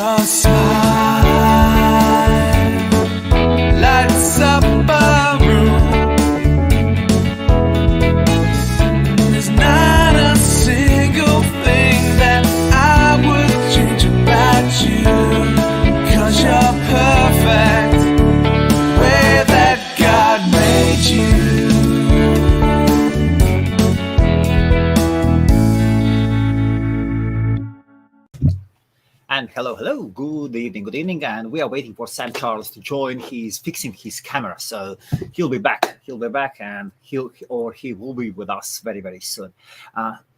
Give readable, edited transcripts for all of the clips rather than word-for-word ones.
a smile lights up a room. There's not a single thing that I would change about you, 'cause you're perfect the way that God made you. And hello, good evening, and we are waiting for Sam Charles to join. He's fixing his camera, so he'll be back, and he will be with us very soon.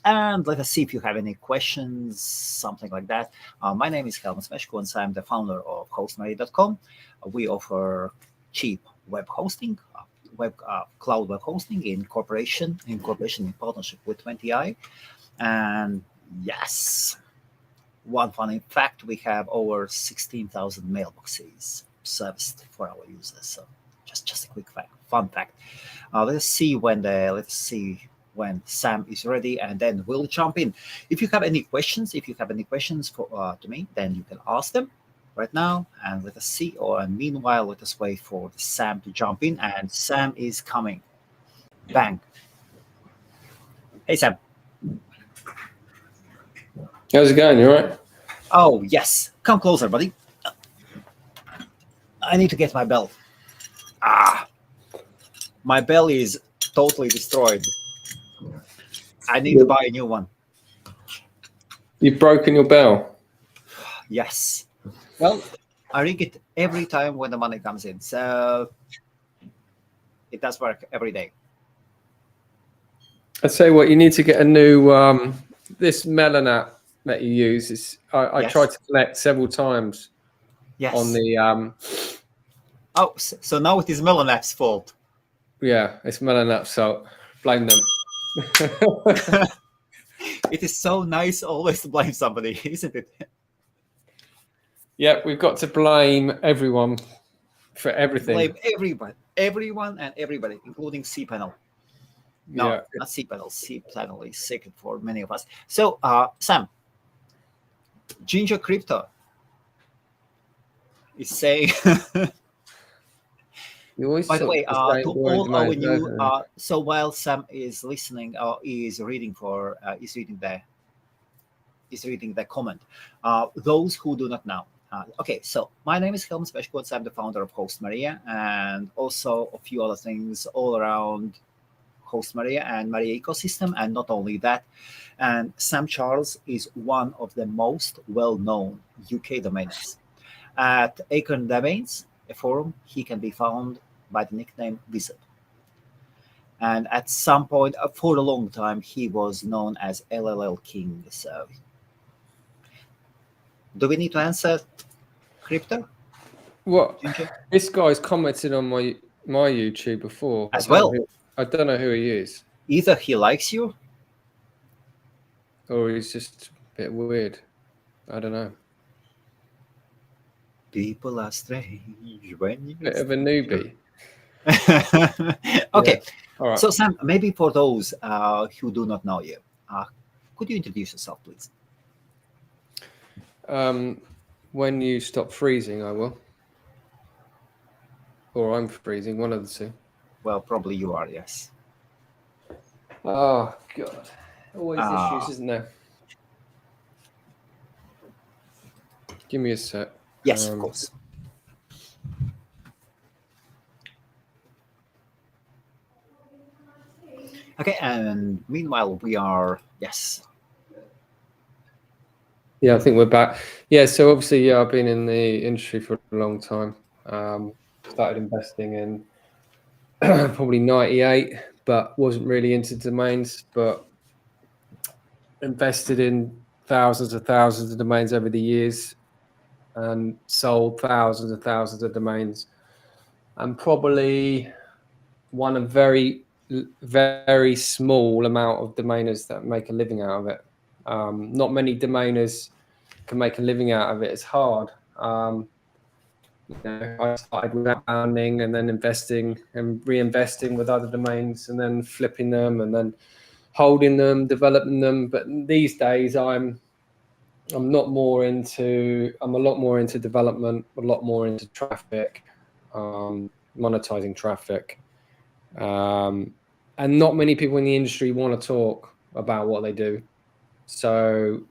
And let us see if you have any questions, something like that. My name is Helmut Smeshko, and I'm the founder of Hostmaria.com. We offer cheap web hosting, cloud web hosting in partnership with 20i. And yes, one funny fact, we have over 16,000 mailboxes serviced for our users. So just a quick fun fact. Let's see when Sam is ready, and then we'll jump in. If you have any questions, for to me, then you can ask them right now, and let us see. And meanwhile, let us wait for Sam to jump in, and Sam is coming. Bang. Hey, Sam. How's it going? You all right? Oh, yes. Come closer, buddy. I need to get my bell. My bell is totally destroyed. I need to buy a new one. You've broken your bell? Yes. Well, I ring it every time when the money comes in, so it does work every day. I tell you what, you need to get a new this Melon app that you use. Is I Yes. tried to connect several times. Yes. On the Oh, so now it is Melon app's fault. Yeah, it's Melon app, so blame them. It is so nice always to blame somebody, isn't it? Yeah, we've got to blame everyone for everything. Blame everyone and everybody, including cPanel. No, Yeah. not cPanel. cPanel is sacred for many of us. So, Sam, Ginger Crypto is saying. By the way, to all our new, so while Sam is listening, is reading the comment. Those who do not know. Okay, so my name is Helmut Smeshko. I'm the founder of Hostmaria, and also a few other things all around Hostmaria and Maria ecosystem. And not only that, and Sam Charles is one of the most well-known UK domainers. At Acorn Domains, a forum, he can be found by the nickname Wizard. And at some point, for a long time, he was known as LLL King. So, do we need to answer Crypto? What? This guy's commented on my YouTube before. As well. I don't know who he is. Either he likes you, or he's just a bit weird. I don't know. People are strange when you bit of a newbie. Okay. Yeah. All right. So Sam, maybe for those who do not know you, could you introduce yourself, please? When you stop freezing, I will. Or I'm freezing, one of the two. Well, probably you are, yes. Oh, God. Always issues, isn't there? Give me a sec. Yes, of course. Okay, and meanwhile, we are, yes. Yeah, I think we're back. Yeah, so obviously, I've been in the industry for a long time. Started investing in probably 98, but wasn't really into domains, but invested in thousands of domains over the years and sold thousands of domains, and probably one of very small amount of domainers that make a living out of it. Not many domainers can make a living out of it. It's hard. I started with outbounding and then investing and reinvesting with other domains and then flipping them and then holding them, developing them. But these days I'm I'm a lot more into development, a lot more into traffic, monetizing traffic. And not many people in the industry want to talk about what they do. So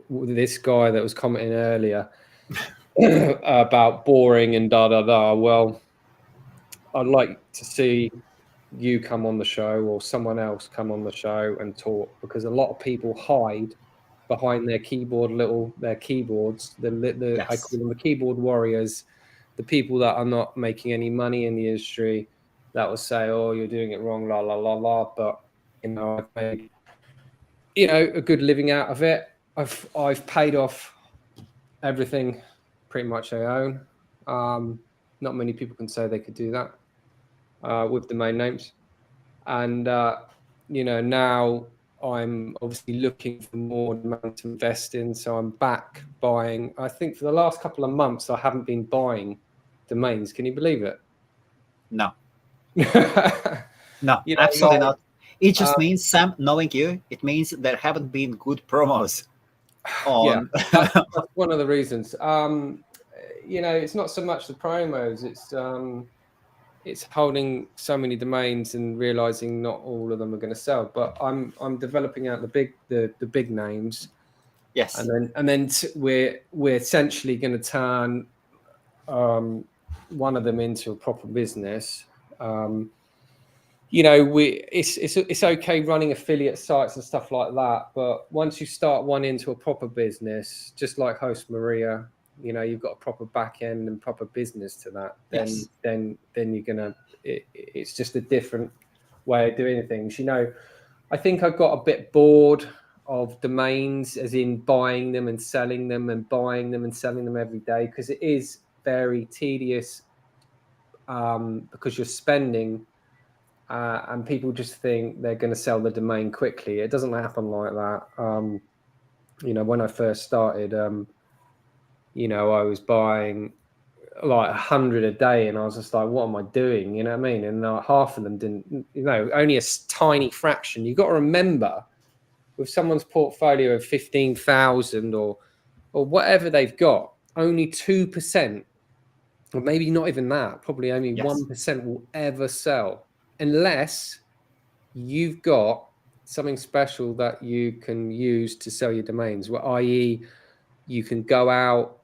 this guy that was commenting earlier about boring and da da da. Well, I'd like to see you come on the show or someone else come on the show and talk, because a lot of people hide behind their keyboards. I Yes. call them the keyboard warriors, the people that are not making any money in the industry, that will say, "Oh, you're doing it wrong, la la la la." But I've made a good living out of it. I've paid off everything pretty much I own. Not many people can say they could do that with domain names. And now I'm obviously looking for more demand to invest in. So I'm back buying. I think for the last couple of months, I haven't been buying domains. Can you believe it? No. You No, know, absolutely like, not. It just means, Sam, knowing you, it means there haven't been good promos yeah, on. that's one of the reasons. It's not so much the promos, it's holding so many domains and realizing not all of them are going to sell. But I'm developing out the big names, Yes. and then we're essentially going to turn one of them into a proper business. It's okay running affiliate sites and stuff like that, but once you start one into a proper business, just like Hostmaria, you've got a proper back end and proper business to that. Yes. Then you're gonna. It's just a different way of doing things. I think I got a bit bored of domains, as in buying them and selling them and buying them and selling them every day, because it is very tedious. Because you're spending. And people just think they're going to sell the domain quickly. It doesn't happen like that. When I first started, I was buying like 100 a day, and I was just like, what am I doing? You know what I mean? And half of them didn't, only a tiny fraction. You've got to remember, with someone's portfolio of 15,000 or whatever they've got, only 2%, or maybe not even that, probably only 1% will ever sell, unless you've got something special that you can use to sell your domains, i.e. you can go out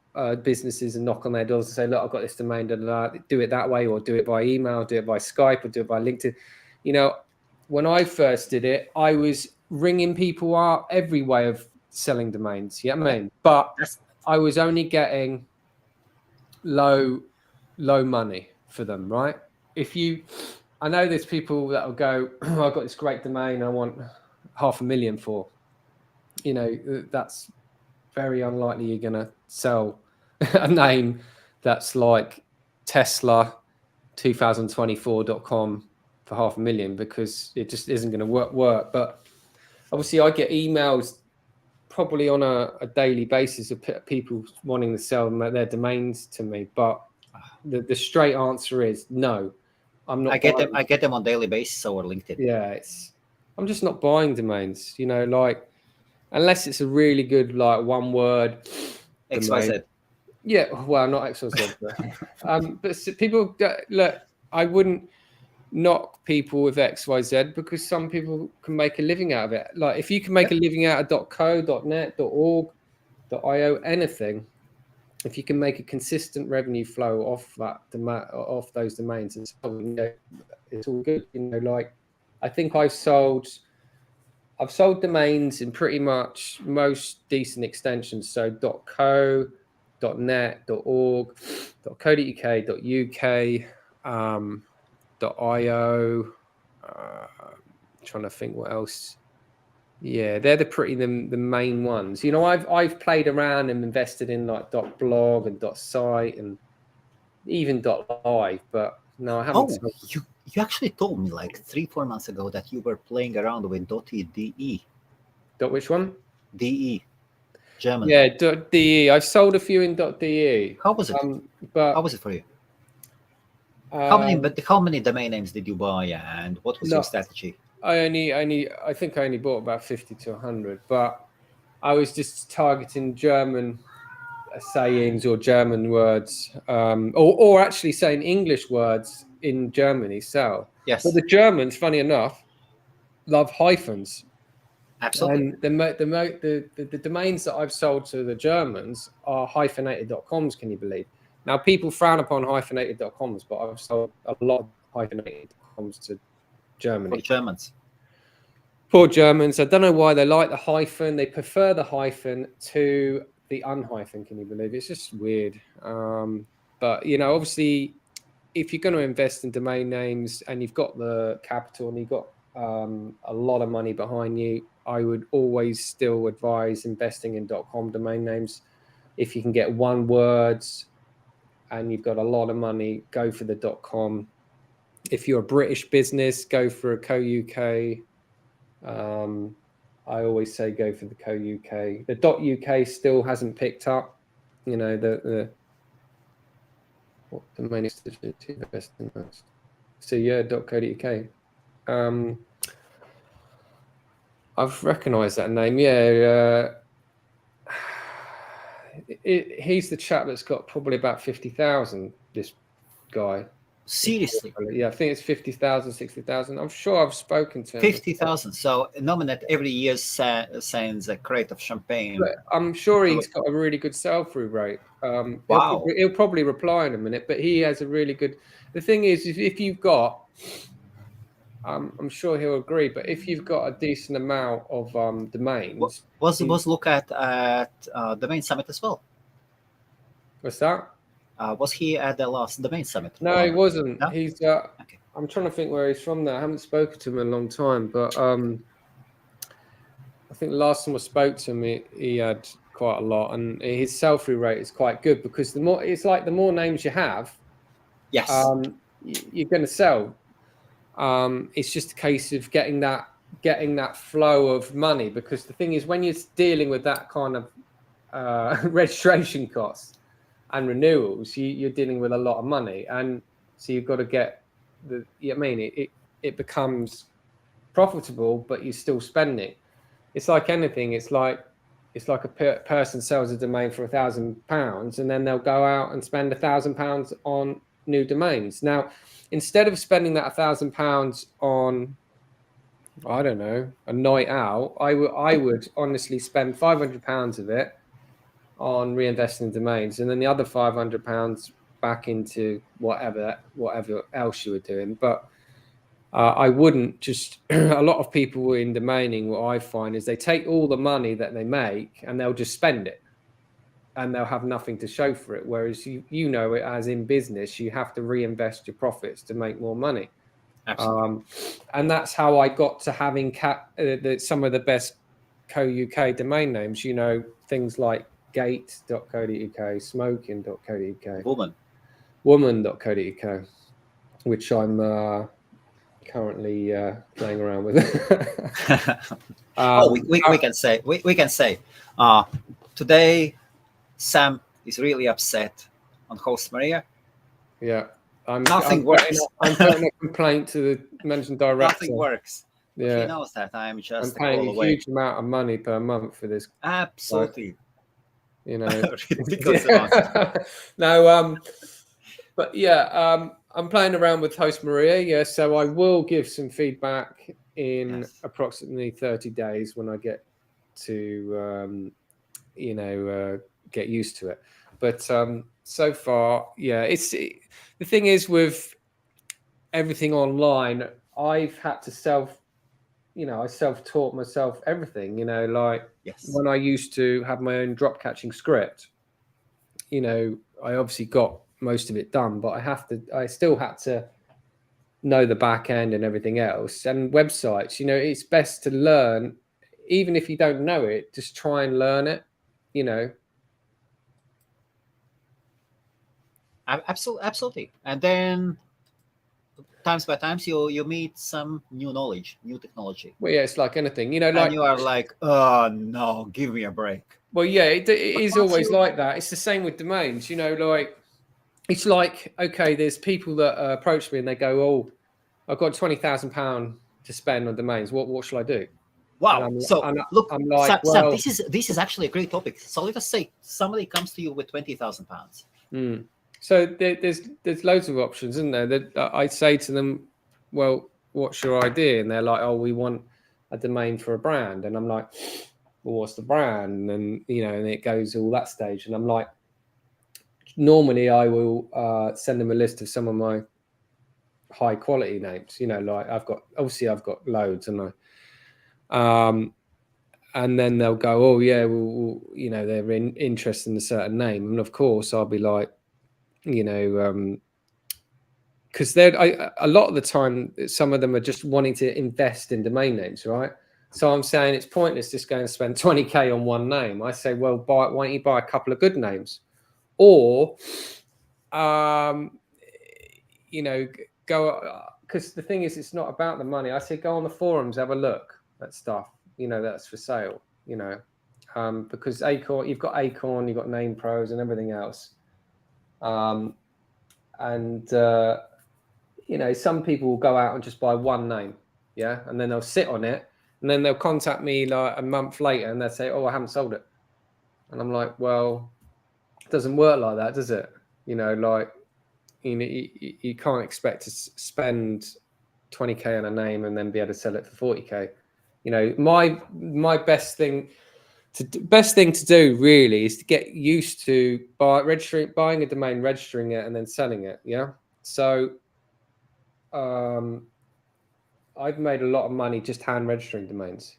businesses and knock on their doors and say, look, I've got this domain, do it that way, or do it by email, do it by Skype, or do it by LinkedIn. When I first did it, I was ringing people up every way of selling domains. You know what I mean? But I was only getting low money for them, right? I know there's people that will go, oh, I've got this great domain, I want $500,000 for. That's very unlikely you're going to sell a name that's like Tesla 2024.com for $500,000, because it just isn't going to work. But obviously I get emails probably on a daily basis of people wanting to sell their domains to me. But the straight answer is no. I'm not. I get them on daily basis over LinkedIn. Yeah, I'm just not buying domains. Unless it's a really good one word XYZ. Yeah, well, not XYZ, but people look. I wouldn't knock people with XYZ, because some people can make a living out of it. Like, if you can make a living out of .co, .net, .org, .io, anything. If you can make a consistent revenue flow off those domains, it's all good. I think I've sold domains in pretty much most decent extensions. So .co, .net, .org, .co.uk, .uk, .io. Trying to think what else. Yeah, they're the main ones. I've played around and invested in .blog and .site and even .live, but no, I haven't. Oh, you actually told me like 3-4 months ago that you were playing around with .de. Which one? DE, German. Yeah, .de. I've sold a few in .de. How was it? But how was it for you? How many domain names did you buy, and what was your strategy? I think I only bought about 50 to 100, but I was just targeting German sayings or German words, or actually saying English words in Germany. So, Yes, but the Germans, funny enough, love hyphens. absolutely. And the domains that I've sold to the Germans are hyphenated.coms, can you believe? Now, people frown upon hyphenated.coms, but I've sold a lot of hyphenated.coms to For Germany. Germans. Poor Germans. I don't know why they like the hyphen. They prefer the hyphen to the unhyphen, can you believe it? It's just weird. But, obviously, if you're going to invest in domain names and you've got the capital and you've got a lot of money behind you, I would always still advise investing in .com domain names. If you can get one words and you've got a lot of money, go for the .com. If you're a British business, go for a .co.uk. I always say go for the .co.uk. The .uk still hasn't picked up. The what domain is to invest in most. So yeah, .co.uk. I've recognised that name. Yeah, he's the chap that's got probably about 50,000. This guy. Seriously, Yeah, I think it's 50,000, 60,000. I'm sure I've spoken to him. 50,000. So nominate every year sends a crate of champagne. But I'm sure he's got a really good sell-through rate. Wow. He'll probably reply in a minute, but he has a really good. The thing is, if you've got, I'm sure he'll agree. But if you've got a decent amount of domains, Was look at Domain Summit as well? what's that? Was he at the last Domain Summit? No, he wasn't. No? He's. Okay. I'm trying to think where he's from now. I haven't spoken to him in a long time, but I think the last time I spoke to him, he had quite a lot, and his sell-through rate is quite good because the more names you have, Yes. You're going to sell. It's just a case of getting that flow of money, because the thing is, when you're dealing with that kind of registration costs and renewals, you're dealing with a lot of money, and so you've got to get it becomes profitable, but you're still spending. It's like anything. It's like a person sells a domain for £1,000, and then they'll go out and spend £1,000 on new domains. Now, instead of spending that £1,000 on, I don't know, a night out, I would honestly spend £500 of it on reinvesting in domains, and then the other £500 back into whatever else you were doing. But I wouldn't just. A lot of people in domaining, what I find is they take all the money that they make and they'll just spend it, and they'll have nothing to show for it. Whereas it, as in business, you have to reinvest your profits to make more money. Absolutely. And that's how I got to having some of the best co-UK domain names. Things like gate.co.uk, smoking.co.uk, woman.co.uk, which I'm currently playing around with. We can say today Sam is really upset on Hostmaria. Yeah, Nothing works. I'm putting a complaint to the managing director. Nothing works. Yeah, He knows that I'm just I'm paying a a away. huge amount of money per month for this. Absolutely. Ridiculous amount. No, but yeah, I'm playing around with Hostmaria. Yeah, so I will give some feedback in approximately 30 days when I get to get used to it. But so far, yeah, the thing is with everything online, I've had to I self-taught myself everything, when I used to have my own drop catching script, I obviously got most of it done, but I still had to know the back end and everything else. And websites, it's best to learn, even if you don't know it, just try and learn it, Absolutely. And then times by times you meet some new knowledge, new technology. Well, yeah, it's like anything, and you are like, oh no, give me a break. Well, yeah, it is always like that. It's the same with domains, it's like, okay, there's people that approach me and they go, oh, I've got £20,000 to spend on domains. What shall I do? Wow. So look, I'm like, Sam, well, this is actually a great topic. So let us say somebody comes to you with £20,000. So there's loads of options, isn't there? That I say to them, well, what's your idea? And they're like, oh, we want a domain for a brand. And I'm like, well, what's the brand? And and it goes all that stage. And I'm like, normally I will send them a list of some of my high quality names. Like I've got loads, and and then they'll go, oh yeah, well they're interested in a certain name, and of course I'll be like, because a lot of the time, some of them are just wanting to invest in domain names, right? So I'm saying it's pointless just going to spend 20k on one name. I say, well, why don't you buy a couple of good names, or go, because the thing is, it's not about the money. I say go on the forums, have a look at stuff, that's for sale, because Acorn, you've got Acorn, you've got Name Pros and everything else, and some people will go out and just buy one name, and then they'll sit on it, and then they'll contact me like a month later, and they'll say, oh, I haven't sold it, and I'm like, well, it doesn't work like that, does it? You can't expect to spend 20k on a name and then be able to sell it for 40k. My best thing to do really is to get used to buying a domain, registering it, and then selling it. So I've made a lot of money just hand registering domains.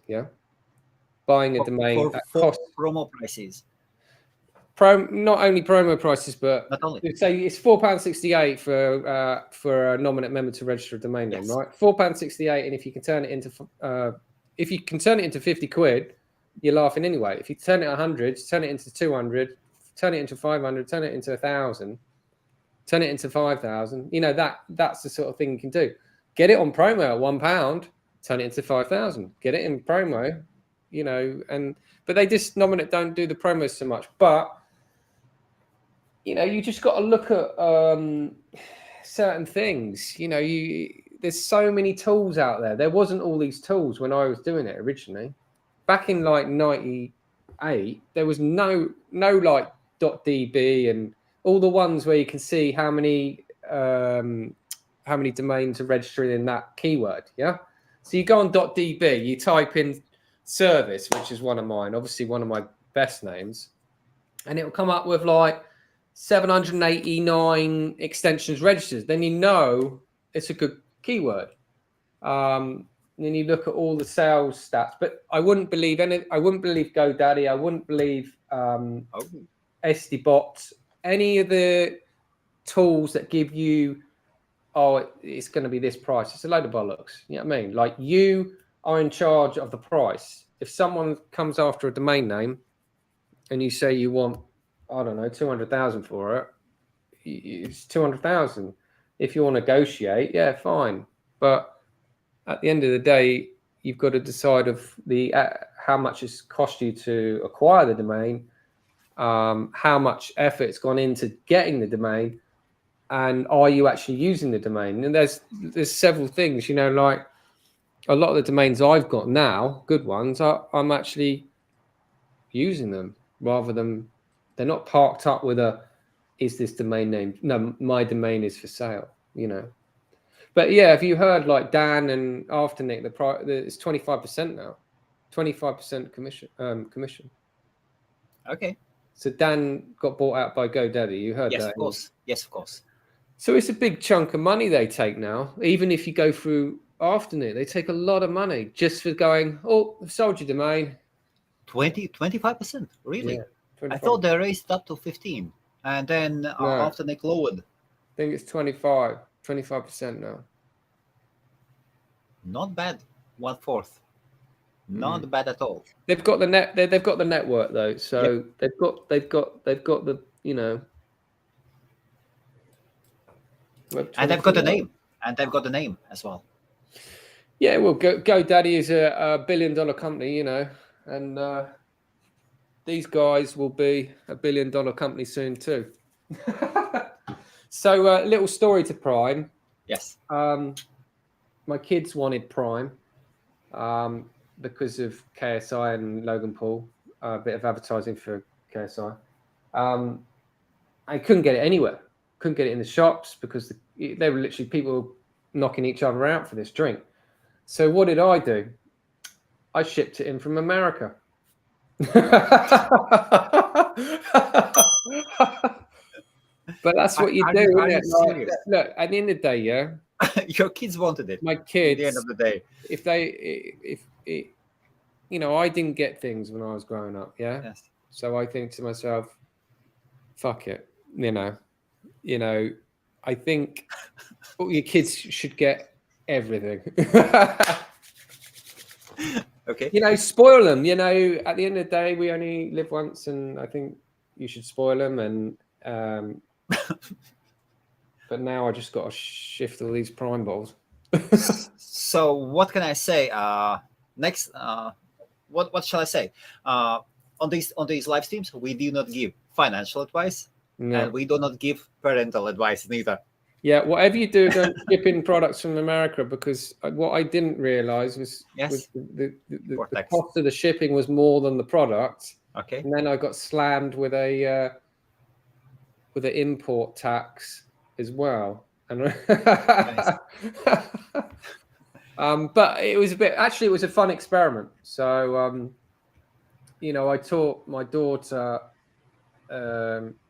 Buying a domain at for cost. Promo prices. Not only promo prices, but not only. Say it's £4.68 for a nominate member to register a domain name, right? £4.68, and if you can turn it into 50 quid, you're laughing anyway. If you turn it 100, turn it into 200, turn it into 500, turn it into 1,000, turn it into 5,000. That's the sort of thing you can do. Get it on promo at £1, turn it into 5,000. Get it in promo, but they just don't do the promos so much. But you just got to look at certain things. There's so many tools out there. There wasn't all these tools when I was doing it originally. Back in like 98, there was no like .db and all the ones where you can see how many domains are registering in that keyword. So you go on .db, you type in service, which is one of mine, obviously one of my best names, and it will come up with like 789 extensions registered. Then it's a good keyword. And then you look at all the sales stats, but I wouldn't believe GoDaddy. I wouldn't believe SDBot, any of the tools that give you, it's going to be this price. It's a load of bollocks. You know what I mean? Like, you are in charge of the price. If someone comes after a domain name and you say you want, I don't know, 200,000 for it, it's 200,000. If you want to negotiate, yeah, fine. But at the end of the day, you've got to decide how much it's cost you to acquire the domain, how much effort it's gone into getting the domain, and are you actually using the domain? And there's several things, like a lot of the domains I've got now, good ones, I'm actually using them rather than they're not parked up with is this domain name? No, my domain is for sale, But yeah, have you heard like Dan and Afternick, it's 25% now, 25% commission. Okay. So Dan got bought out by GoDaddy. You heard that? Of course. Yes, of course. So it's a big chunk of money they take now. Even if you go through Afternick, they take a lot of money just for going, oh, I've sold your domain. 25%, really? Yeah, 25%. I thought they raised up to 15, and then Afternick lowered. I think it's 25% now. Not bad. 1/4. Not bad at all. They've got the they've got the network though, so they've got the and they've got the name, as well. Yeah, well, GoDaddy is a $1 billion company, and these guys will be a $1 billion company soon too. So, little story to Prime. Yes. My kids wanted Prime. because of KSI and Logan Paul, a bit of advertising for KSI. I couldn't get it anywhere. Couldn't get it in the shops because they were literally people knocking each other out for this drink. So what did I do? I shipped it in from America. But that's what you do, isn't it? Like, look, at the end of the day, yeah. Your kids wanted it. My kids. At the end of the day, I didn't get things when I was growing up, yeah. yes. So I think to myself, fuck it, I think all your kids should get everything. Okay. Spoil them. At the end of the day, we only live once, and I think you should spoil them. And but now I just got to shift all these prime balls. So what can I say? Next, what shall I say? On these live streams, we do not give financial advice, and we do not give parental advice neither. Yeah, whatever you do, don't ship in products from America, because what I didn't realize was the cost of the shipping was more than the product. Okay. And then I got slammed with an import tax as well. And but it was it was a fun experiment. So I taught my daughter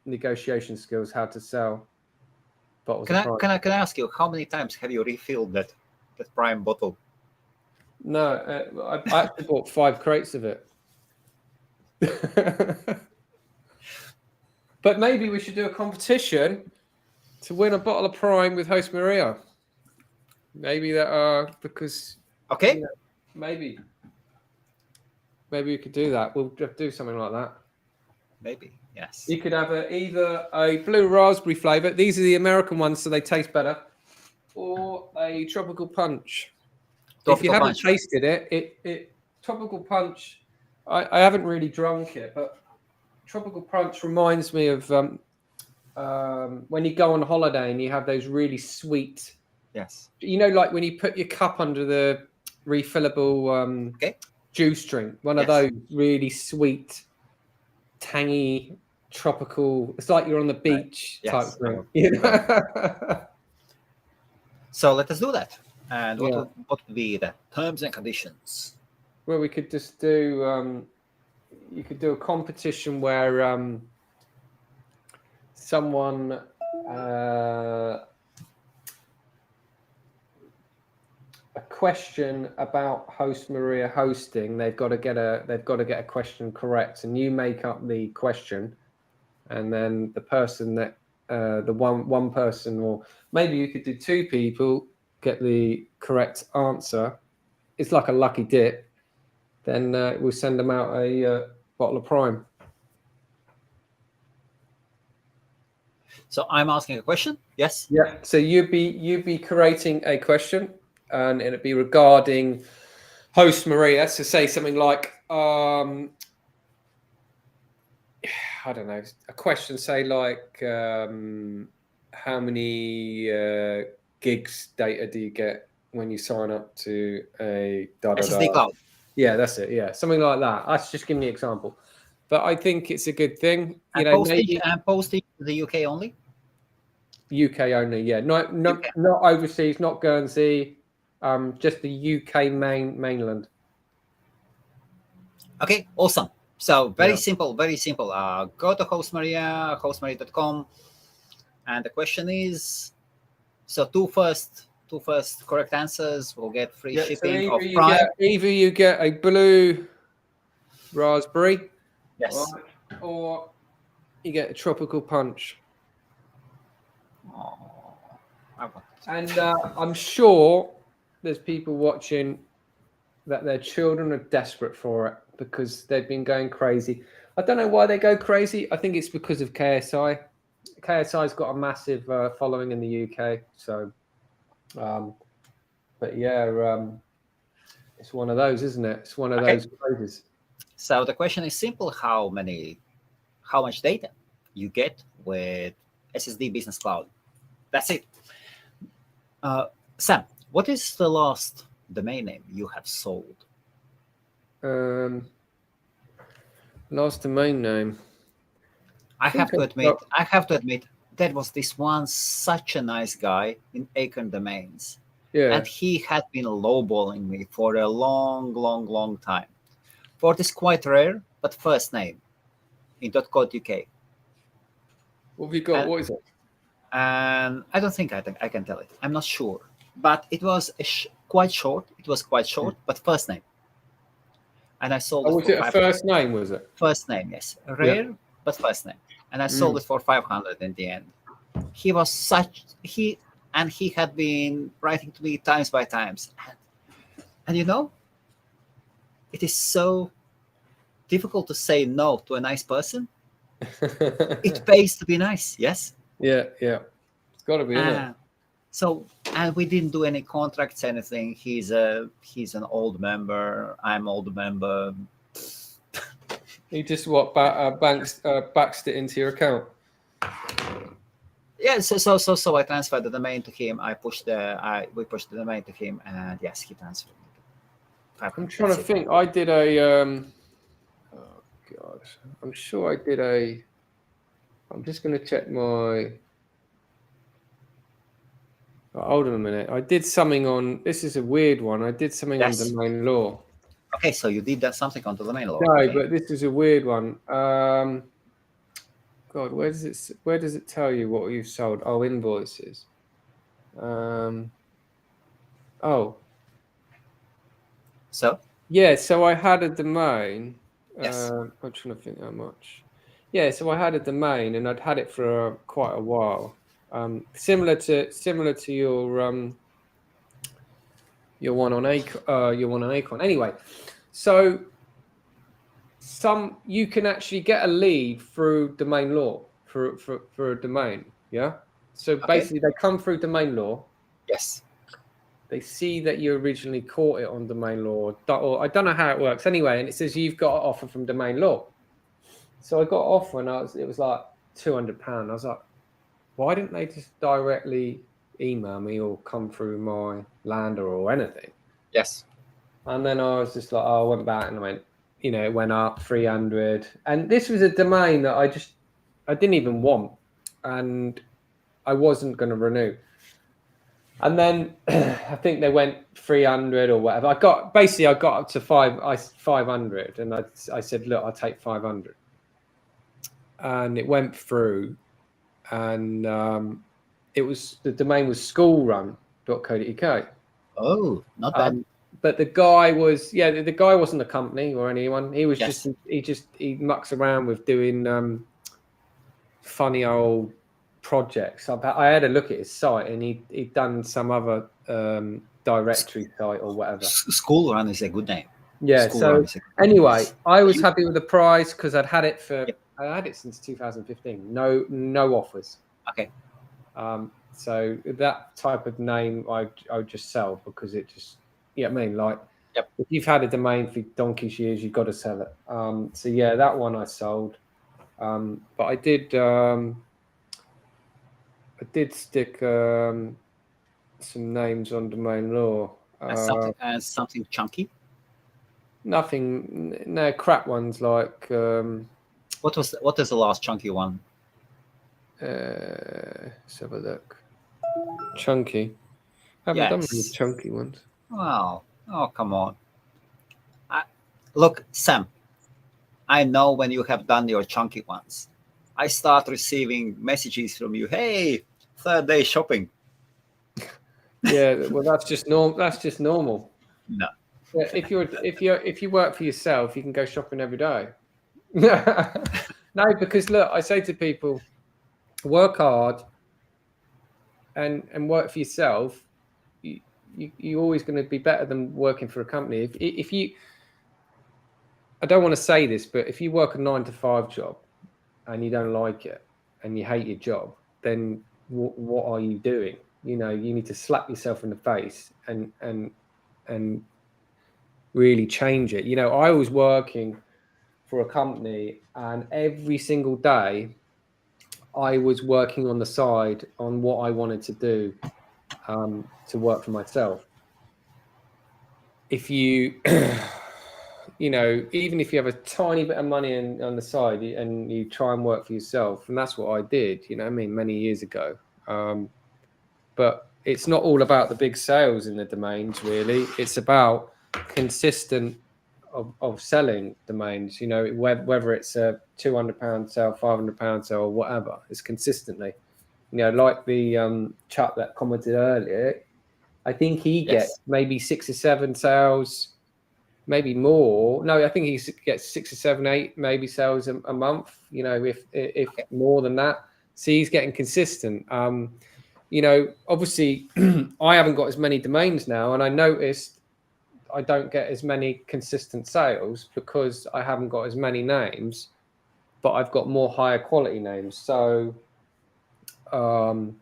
negotiation skills, how to sell. Can I ask you, how many times have you refilled that prime bottle? No, I actually bought 5 crates of it. But maybe we should do a competition to win a bottle of prime with Hostmaria. Maybe because okay, maybe we could do that. We'll do something like that. Maybe. Yes. You could have either a blue raspberry flavor. These are the American ones, so they taste better, or a tropical punch. If you haven't tasted it, tropical punch. I haven't really drunk it, but tropical punch reminds me of when you go on holiday and you have those really sweet. Yes. Like when you put your cup under the refillable juice drink. One of those really sweet, tangy, tropical. It's like you're on the beach type thing. So let us do that. And what would be the terms and conditions? Well, we could just do. You could do a competition where someone. A question about Hostmaria hosting. They've got to get a question correct, and you make up the question, and then the person that the one person, or maybe you could do 2 people, get the correct answer. It's like a lucky dip. Then we'll send them out a bottle of prime. So I'm asking a question. Yes. Yeah. So you'd be creating a question, and it'd be regarding Hostmaria. So say something like, I don't know, a question. Say like, how many gigs data do you get when you sign up to a SSD cloud? Yeah, that's it. Yeah, something like that. That's just giving me an example. But I think it's a good thing. And postage to the UK only? UK only, yeah. Not overseas, not Guernsey, just the UK mainland. Okay, awesome. So very simple, very simple. Go to hostmaria.com, and the question is, so two first correct answers will get free shipping of prime. Either you get a blue raspberry, yes, or you get a tropical punch. And I'm sure there's people watching that their children are desperate for it because they've been going crazy. I don't know why they go crazy. I think it's because of KSI. KSI's got a massive following in the UK. So, but yeah, it's one of those, isn't it? It's one of those crazes. So the question is simple: how much data you get with SSD Business Cloud? That's it. Sam, what is the last domain name you have sold? Last domain name. I have to I've admit, got- there was this one such a nice guy in Acorn Domains, Yeah. and he had been lowballing me for a long, long, long time for this quite rare but first name in .co.uk. What have you got? And, What is it? and I don't think I can tell it. I'm not sure, but it was quite short. It was quite short, but first name, and I sold Oh, it was for it a 500. first name? Was it? First name, yes, Yeah. rare but first name, and I sold it for 500 in the end. He was such he had been writing to me times by times, and it is so difficult to say no to a nice person. It pays to be nice, yes. Yeah. It's got to be, isn't it? So, and we didn't do any contracts, anything. He's an old member. I'm old member. You just baxed it into your account. Yeah. So I transferred the domain to him. We pushed the domain to him, and yes, he transferred. I'm trying to think. I did a. Oh God, I'm sure I did a. I'm just going to check my. Oh, hold on a minute. I did something on. This is a weird one. I did something on domain law. Okay, so you did that something on the domain law. No, okay. but this is a weird one. God, where does it tell you what you've sold? Oh, invoices. Oh. So? Yeah, so I had a domain. Yes. I'm trying to think how much. Yeah, so I had a domain and I'd had it for quite a while. Similar to your one on Acorn. Anyway, so you can actually get a lead through domain law for a domain. Yeah. So basically, they come through domain law. Yes. They see that you originally caught it on domain law, or I don't know how it works. Anyway, and it says you've got an offer from domain law. So I got an offer, and it was like £200. I was like, why didn't they just directly email me or come through my lander or anything? Yes. And then I was just like, I went back and I went, it went up 300. And this was a domain that I didn't even want, and I wasn't going to renew. And then I think they went 300 or whatever. I got up to 500, and I said, look, I'll take 500. And it went through, and the domain was schoolrun.co.uk. Oh, not bad. But the guy wasn't a company or anyone. He was Yes. he mucks around with doing funny old projects. I had a look at his site, and he'd done some other directory site or whatever. School Run is a good name. Yeah. So anyway, I was happy with the price because I had it since 2015. No offers. Okay. So that type of name I would just sell because it just, if you've had a domain for donkey's years, you've got to sell it. So yeah, that one I sold. But I did stick some names on domain law. Something chunky. Nothing, no crap ones like. What is the last chunky one? Let's have a look. Chunky. I haven't done many chunky ones. Wow. Oh, come on. Look, Sam, I know when you have done your chunky ones. I start receiving messages from you. Hey, third day shopping. Yeah, well, that's just normal. That's just normal. No. Yeah, if you work for yourself, you can go shopping every day. No, because look, I say to people, work hard and work for yourself. You're always going to be better than working for a company. If you, I don't want to say this, but if you work a 9-to-5 job and you don't like it and you hate your job, then what are you doing? You need to slap yourself in the face and really change it. I was working for a company, and every single day I was working on the side on what I wanted to do to work for myself. If you even if you have a tiny bit of money on the side and you try and work for yourself, and that's what I did, many years ago. But it's not all about the big sales in the domains, really. It's about consistent of selling domains, whether it's a £200 sale, £500 sale, or whatever. It's consistently, like the chap that commented earlier. I think he gets maybe 6 or 7 sales, maybe more. No, I think he gets 6 or 7, 8 maybe sales a month. If more than that. So he's getting consistent. Obviously, I haven't got as many domains now, and I noticed I don't get as many consistent sales because I haven't got as many names, but I've got more higher quality names. So, there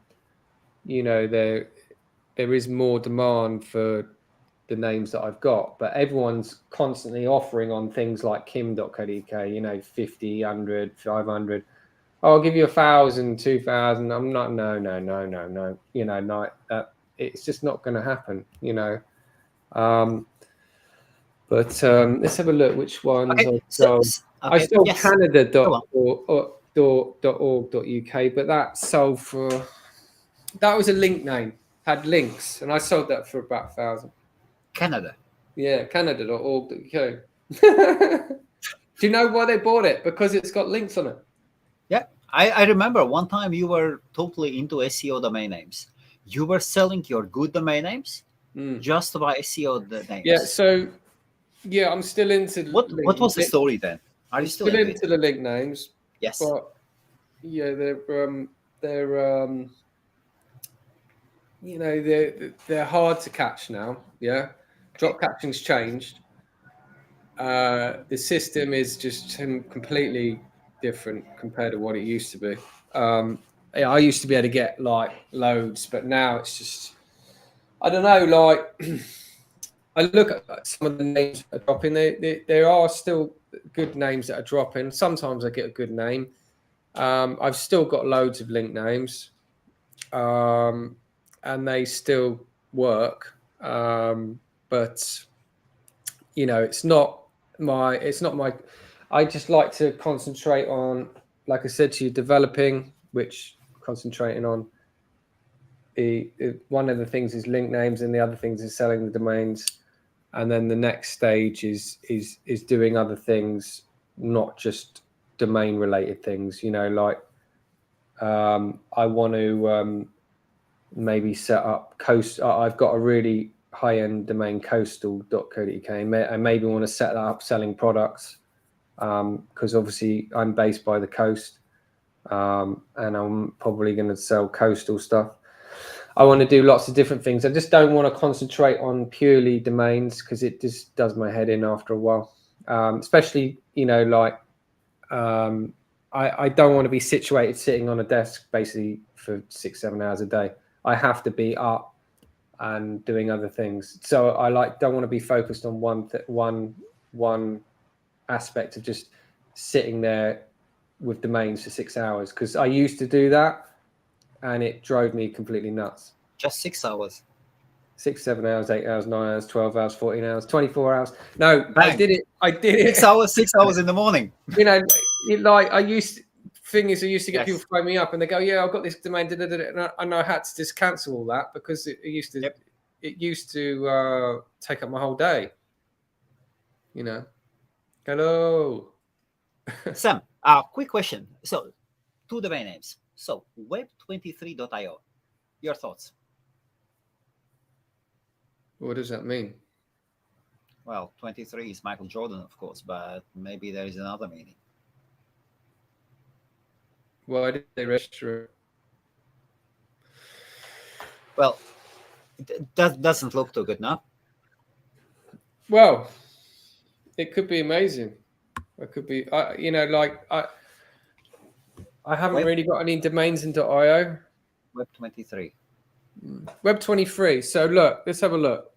is more demand for the names that I've got, but everyone's constantly offering on things like kim.co.uk, 50, 100, 500. Oh, I'll give you 1,000, 2,000. I'm not, no. It's just not going to happen, But let's have a look which ones I sold. I sold canada.org.uk, but that sold for, that was a link name, had links, and I sold that for about 1,000. Canada. Yeah, canada.org.uk. Do you know why they bought it? Because it's got links on it. Yeah, I remember one time you were totally into SEO domain names. You were selling your good domain names just to buy SEO names. Yeah, so I'm still into. What was the story then? Are you still into the link names? Yes. But yeah, they're hard to catch now. Yeah, drop catching's changed. The system is just completely different compared to what it used to be. I used to be able to get like loads, but now it's just, I don't know. Like, I look at some of the names that are dropping. There are still good names that are dropping. Sometimes I get a good name. I've still got loads of link names, and they still work. But it's not my. I just like to concentrate on, like I said to you, developing, concentrating on one of the things is link names, and the other things is selling the domains, and then the next stage is doing other things, not just domain related things. Like I want to maybe set up I've got a really high-end domain, coastal.co.uk, and maybe want to set that up selling products, because obviously I'm based by the coast, and I'm probably going to sell coastal stuff. I want to do lots of different things. I just don't want to concentrate on purely domains, because it just does my head in after a while, especially I don't want to be situated sitting on a desk basically for 6-7 hours a day. I have to be up and doing other things. So I don't want to be focused on one aspect of just sitting there with domains for 6 hours, because I used to do that and it drove me completely nuts. Just 6 hours. 6, 7 hours, 8 hours, 9 hours, 12 hours, 14 hours, 24 hours. No, Bang. I did it. 6 hours in the morning. I used to get people phone me up and they go, yeah, I've got this domain, and I had to just cancel all that because it used to take up my whole day. Hello. Sam, quick question. So, 2 domain names. So, web23.io. Your thoughts? What does that mean? Well, 23 is Michael Jordan, of course, but maybe there is another meaning. Why did they register it? Well, that doesn't look too good, no? Well, it could be amazing. It could be, I haven't really got any domains into .io. Web23. Web23. So look, let's have a look.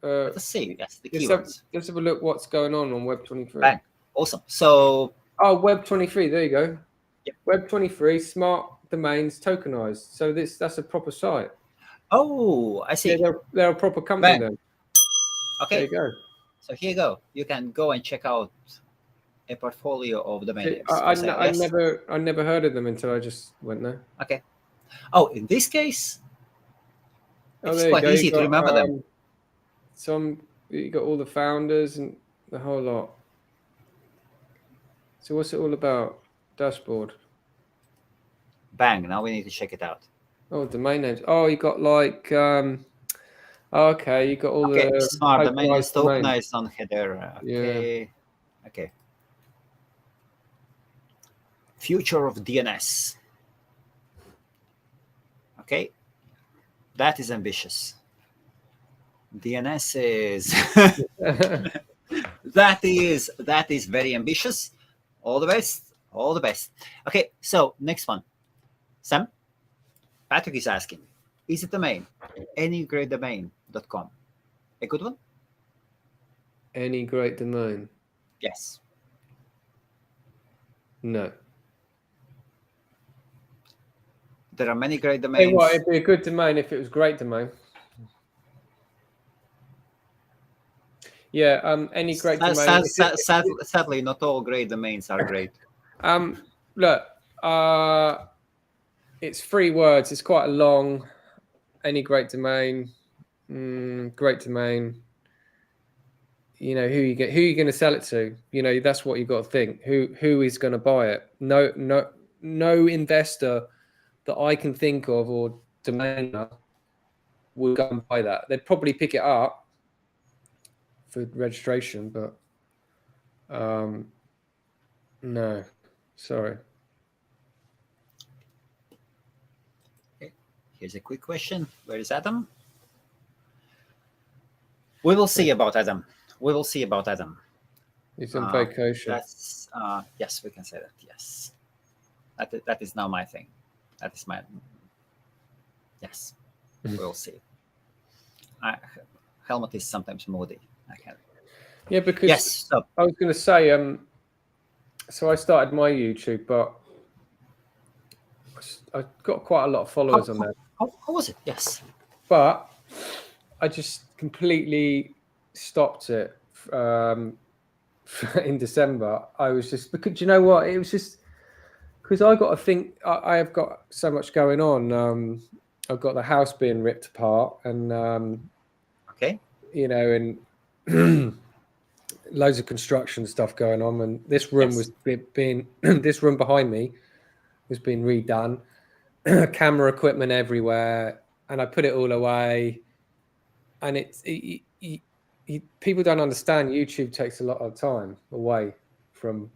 Let's see. That's the keywords. Let's have a look what's going on Web23. Bang. Awesome. So. Oh, Web23. There you go. Yep. Web23, smart domains tokenized. So that's a proper site. Oh, I see. Yeah, they're a proper company then. Okay. There you go. So here you go. You can go and check out a portfolio of domain names I, for sale. I Yes. never heard of them until I just went there. Okay. Oh, in this case, Oh, it's there you quite go. easy to remember them. You got all the founders and the whole lot. So what's it all about? Dashboard. Bang. Now we need to check it out. Oh, domain names. Oh, you got like okay, you got all Okay, the smart domains, tokenized domains. tokenized on header. Okay. Okay. Future of DNS. Okay. That is ambitious. DNS is that is very ambitious. All the best. All the best. Okay, so next one. Sam, Patrick is asking, is it domain? Anygreatdomain.com. A good one? Any great domain? Yes. No. There are many great Hey, domains. what? It'd be a good domain if it was great domain. Yeah. Any great domain. Sadly, not all great domains are great. Look. It's 3 words. It's quite a long. Any great domain. Great domain. You know who you going to sell it to. You know that's what you got to think. Who is going to buy it? No investor that I can think of or domainer would go and buy that. They'd probably pick it up for registration, but no, sorry. Okay. Here's a quick question. Where is Adam? We will see about Adam. We will see about Adam. He's on vacation. That's yes, we can say that. Yes, that is now my thing. That is my yes. We'll see. Helmut is sometimes moody. I can. Yeah, because yes. So. I was going to say, so I started my YouTube, but I got quite a lot of followers on there. How was it? Yes, but I just completely stopped it in December. I was just because you know what? It was just because I got to think. I have got so much going on. I've got the house being ripped apart, and okay, you know, and loads of construction stuff going on. And this room was being this room behind me was being redone. Camera equipment everywhere, and I put it all away. And people don't understand. YouTube takes a lot of time away from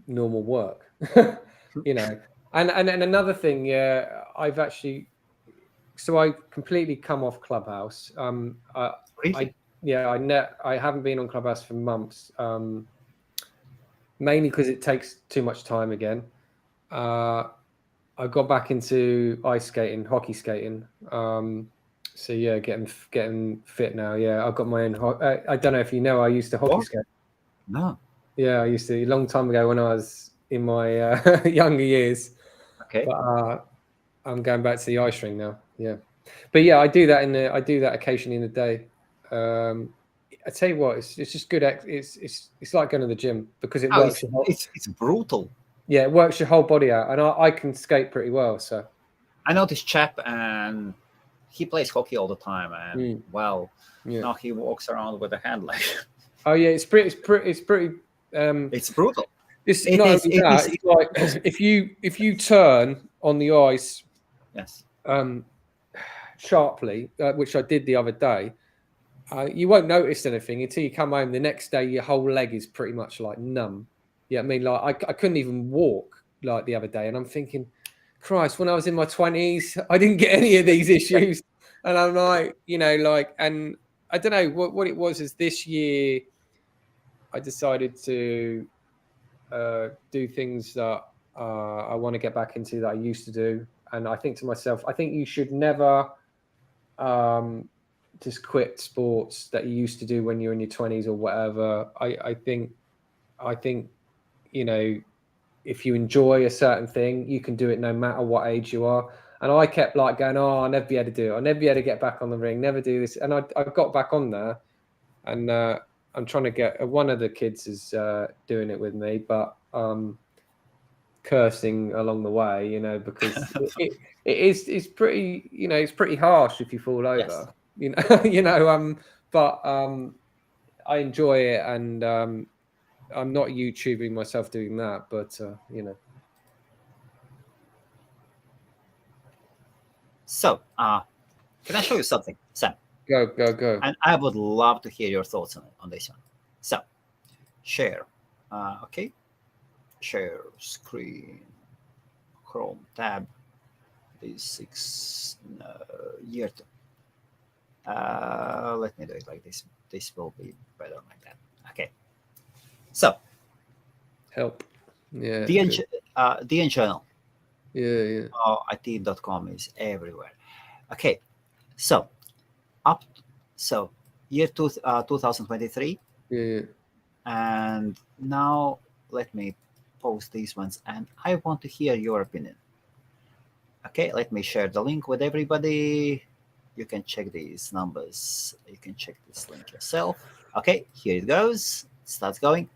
normal work, you know. And another thing, yeah, I've actually. So I completely come off Clubhouse. Really? I haven't been on Clubhouse for months, mainly because it takes too much time again. I got back into ice skating, hockey skating. So yeah, getting fit now. Yeah, I've got my own. I don't know if you know, I used to hockey skate. No. Yeah, I used to a long time ago when I was in my younger years. Okay. But I'm going back to the ice rink now. Yeah, but yeah, I do that occasionally in the day. I tell you what, it's just good. It's like going to the gym because it works. It's brutal. Yeah, it works your whole body out, and I can skate pretty well. So I know this chap, and he plays hockey all the time, and now he walks around with a hand like. Oh yeah, it's pretty. It's brutal. It's like if you turn on the ice, yes, sharply, which I did the other day, you won't notice anything until you come home the next day. Your whole leg is pretty much like numb. Yeah, I mean, like I couldn't even walk like the other day, and I'm thinking, Christ, when I was in my 20s, I didn't get any of these issues, and I'm like, you know, like, and I don't know what it was. Is this year, I decided to do things that I want to get back into that I used to do, and I think to myself, I think you should never just quit sports that you used to do when you're in your 20s or whatever. I think you know, if you enjoy a certain thing, you can do it no matter what age you are. And I kept like going, oh, I'll never be able to do it. I'll never be able to get back on the ring, never do this. And I got back on there, and I'm trying to get one of the kids is doing it with me, but cursing along the way, because it's pretty, it's pretty harsh if you fall over, Yes. but I enjoy it, and I'm not YouTubing myself doing that, but So, can I show you something, Sam? go. And I would love to hear your thoughts on this one. So, share. Okay. Share screen. Chrome tab. This 6 year. Let me do it like this. This will be better like that. Okay. So, Help. Yeah. DN channel. Yeah. IT.com is everywhere. Okay. So, year 2023. Yeah. And now let me post these ones, and I want to hear your opinion. Okay, let me share the link with everybody. You can check these numbers. You can check this link yourself. Okay, here it goes. It starts going.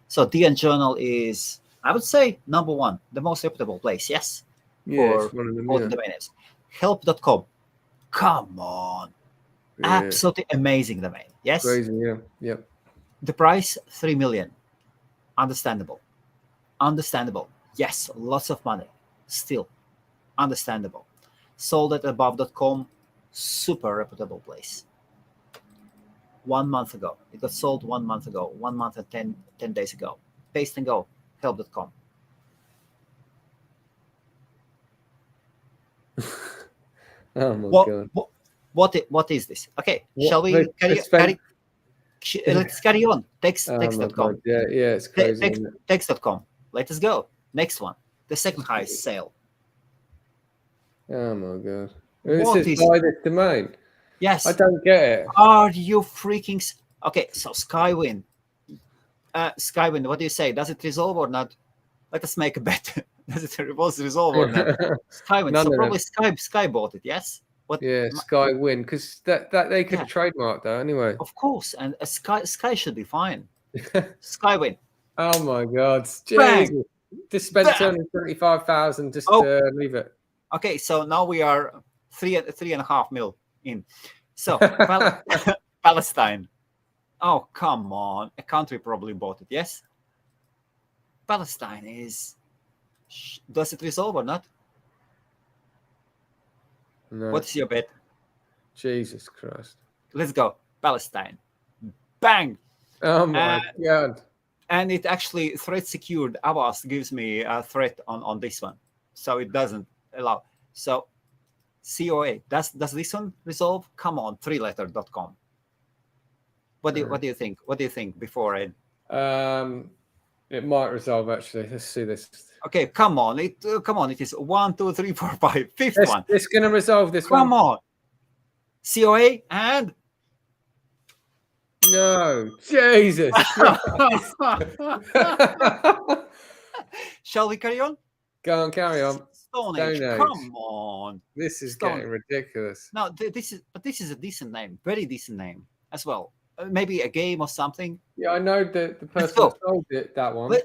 So DN Journal is, I would say, number one, the most reputable place. Yes, Yeah, for it's one of them, all the domain names. Help.com. Come on, absolutely amazing domain. Yes, crazy. Yeah, yep. The price 3 million. Understandable. Yes, lots of money. Still understandable. Sold at above.com. Super reputable place. 1 month ago. It got sold 1 month ago. 1 month and 10 days ago. Paste and go. Help.com. Oh my god. What is this? Okay, What? shall we let's carry on. Text.com. Yeah, it's crazy. Text.com. Let us go. Next one. The second highest sale. Oh my god. What This is by this domain. Yes. I don't get it. Are you freaking... Okay, so Skywind. Skywind, what do you say? Does it resolve or not? Let us make a bet. Does it resolve or not? Skywind. So probably Sky bought it, yes? Yeah, Skywin, because that they could have trademarked that anyway. Of course, and Sky should be fine. Skywin. Oh my god. Jesus. Just spent 235,000 just to leave it. Okay, so now we are 3.5 mil in. So Palestine. Oh, come on. A country probably bought it, yes? Palestine is... Does it resolve or not? No. What's your bet? Jesus Christ. Let's go. Palestine. Bang! Oh my god. And it actually threat secured. Avast gives me a threat on this one. So it doesn't allow. So COA. Does this one resolve? Come on, 3letter.com. What do you think? What do you think before it? It might resolve actually. Let's see this. Okay, come on. It is 1, 2, 3, 4, 5. Fifth one. It's gonna resolve this one. Come on. COA and no, Jesus. Shall we carry on? Go on, carry on. Stone Age. Come on. This is getting ridiculous. No, this is a decent name, very decent name as well. Maybe a game or something. Yeah, I know the person who sold it, that one.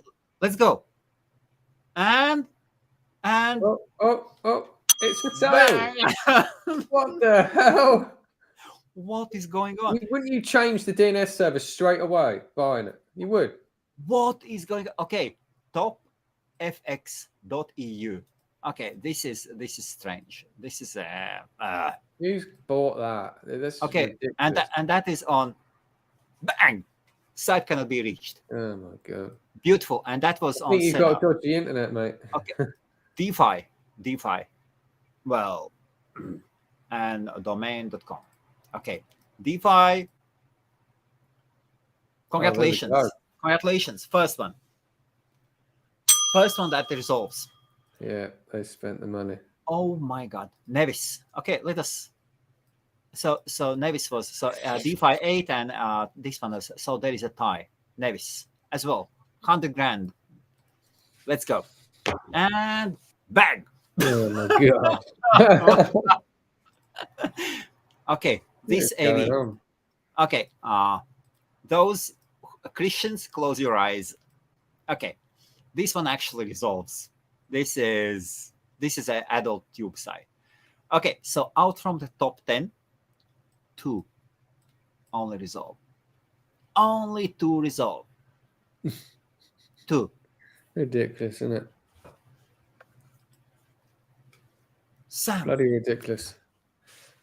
Let's go. And it's for sale. What the hell? What is going on? Wouldn't you change the DNS server straight away buying it? You would. What is going on? Okay, topfx.eu. Okay, this is strange. This is who's bought that? That's okay, ridiculous. and that is on bang. Site cannot be reached. Oh my god. Beautiful. And that was on. You've got to dodgy internet, mate. Okay. DeFi. Well, and domain.com. Okay. DeFi. Congratulations. Congratulations. First one that resolves. Yeah, they spent the money. Oh my god. Nevis. Okay, let us. So Nevis was DeFi 8 and this one is, so there is a tie. Nevis as well. 100 grand. Let's go. And bang. Oh my god. Okay, this AV. Okay, those Christians, close your eyes. Okay, this one actually resolves. This is an adult tube site. Okay, so out from the top 10, 2 only resolve. Only 2 resolve. 2. Ridiculous, isn't it? Sam. Bloody ridiculous.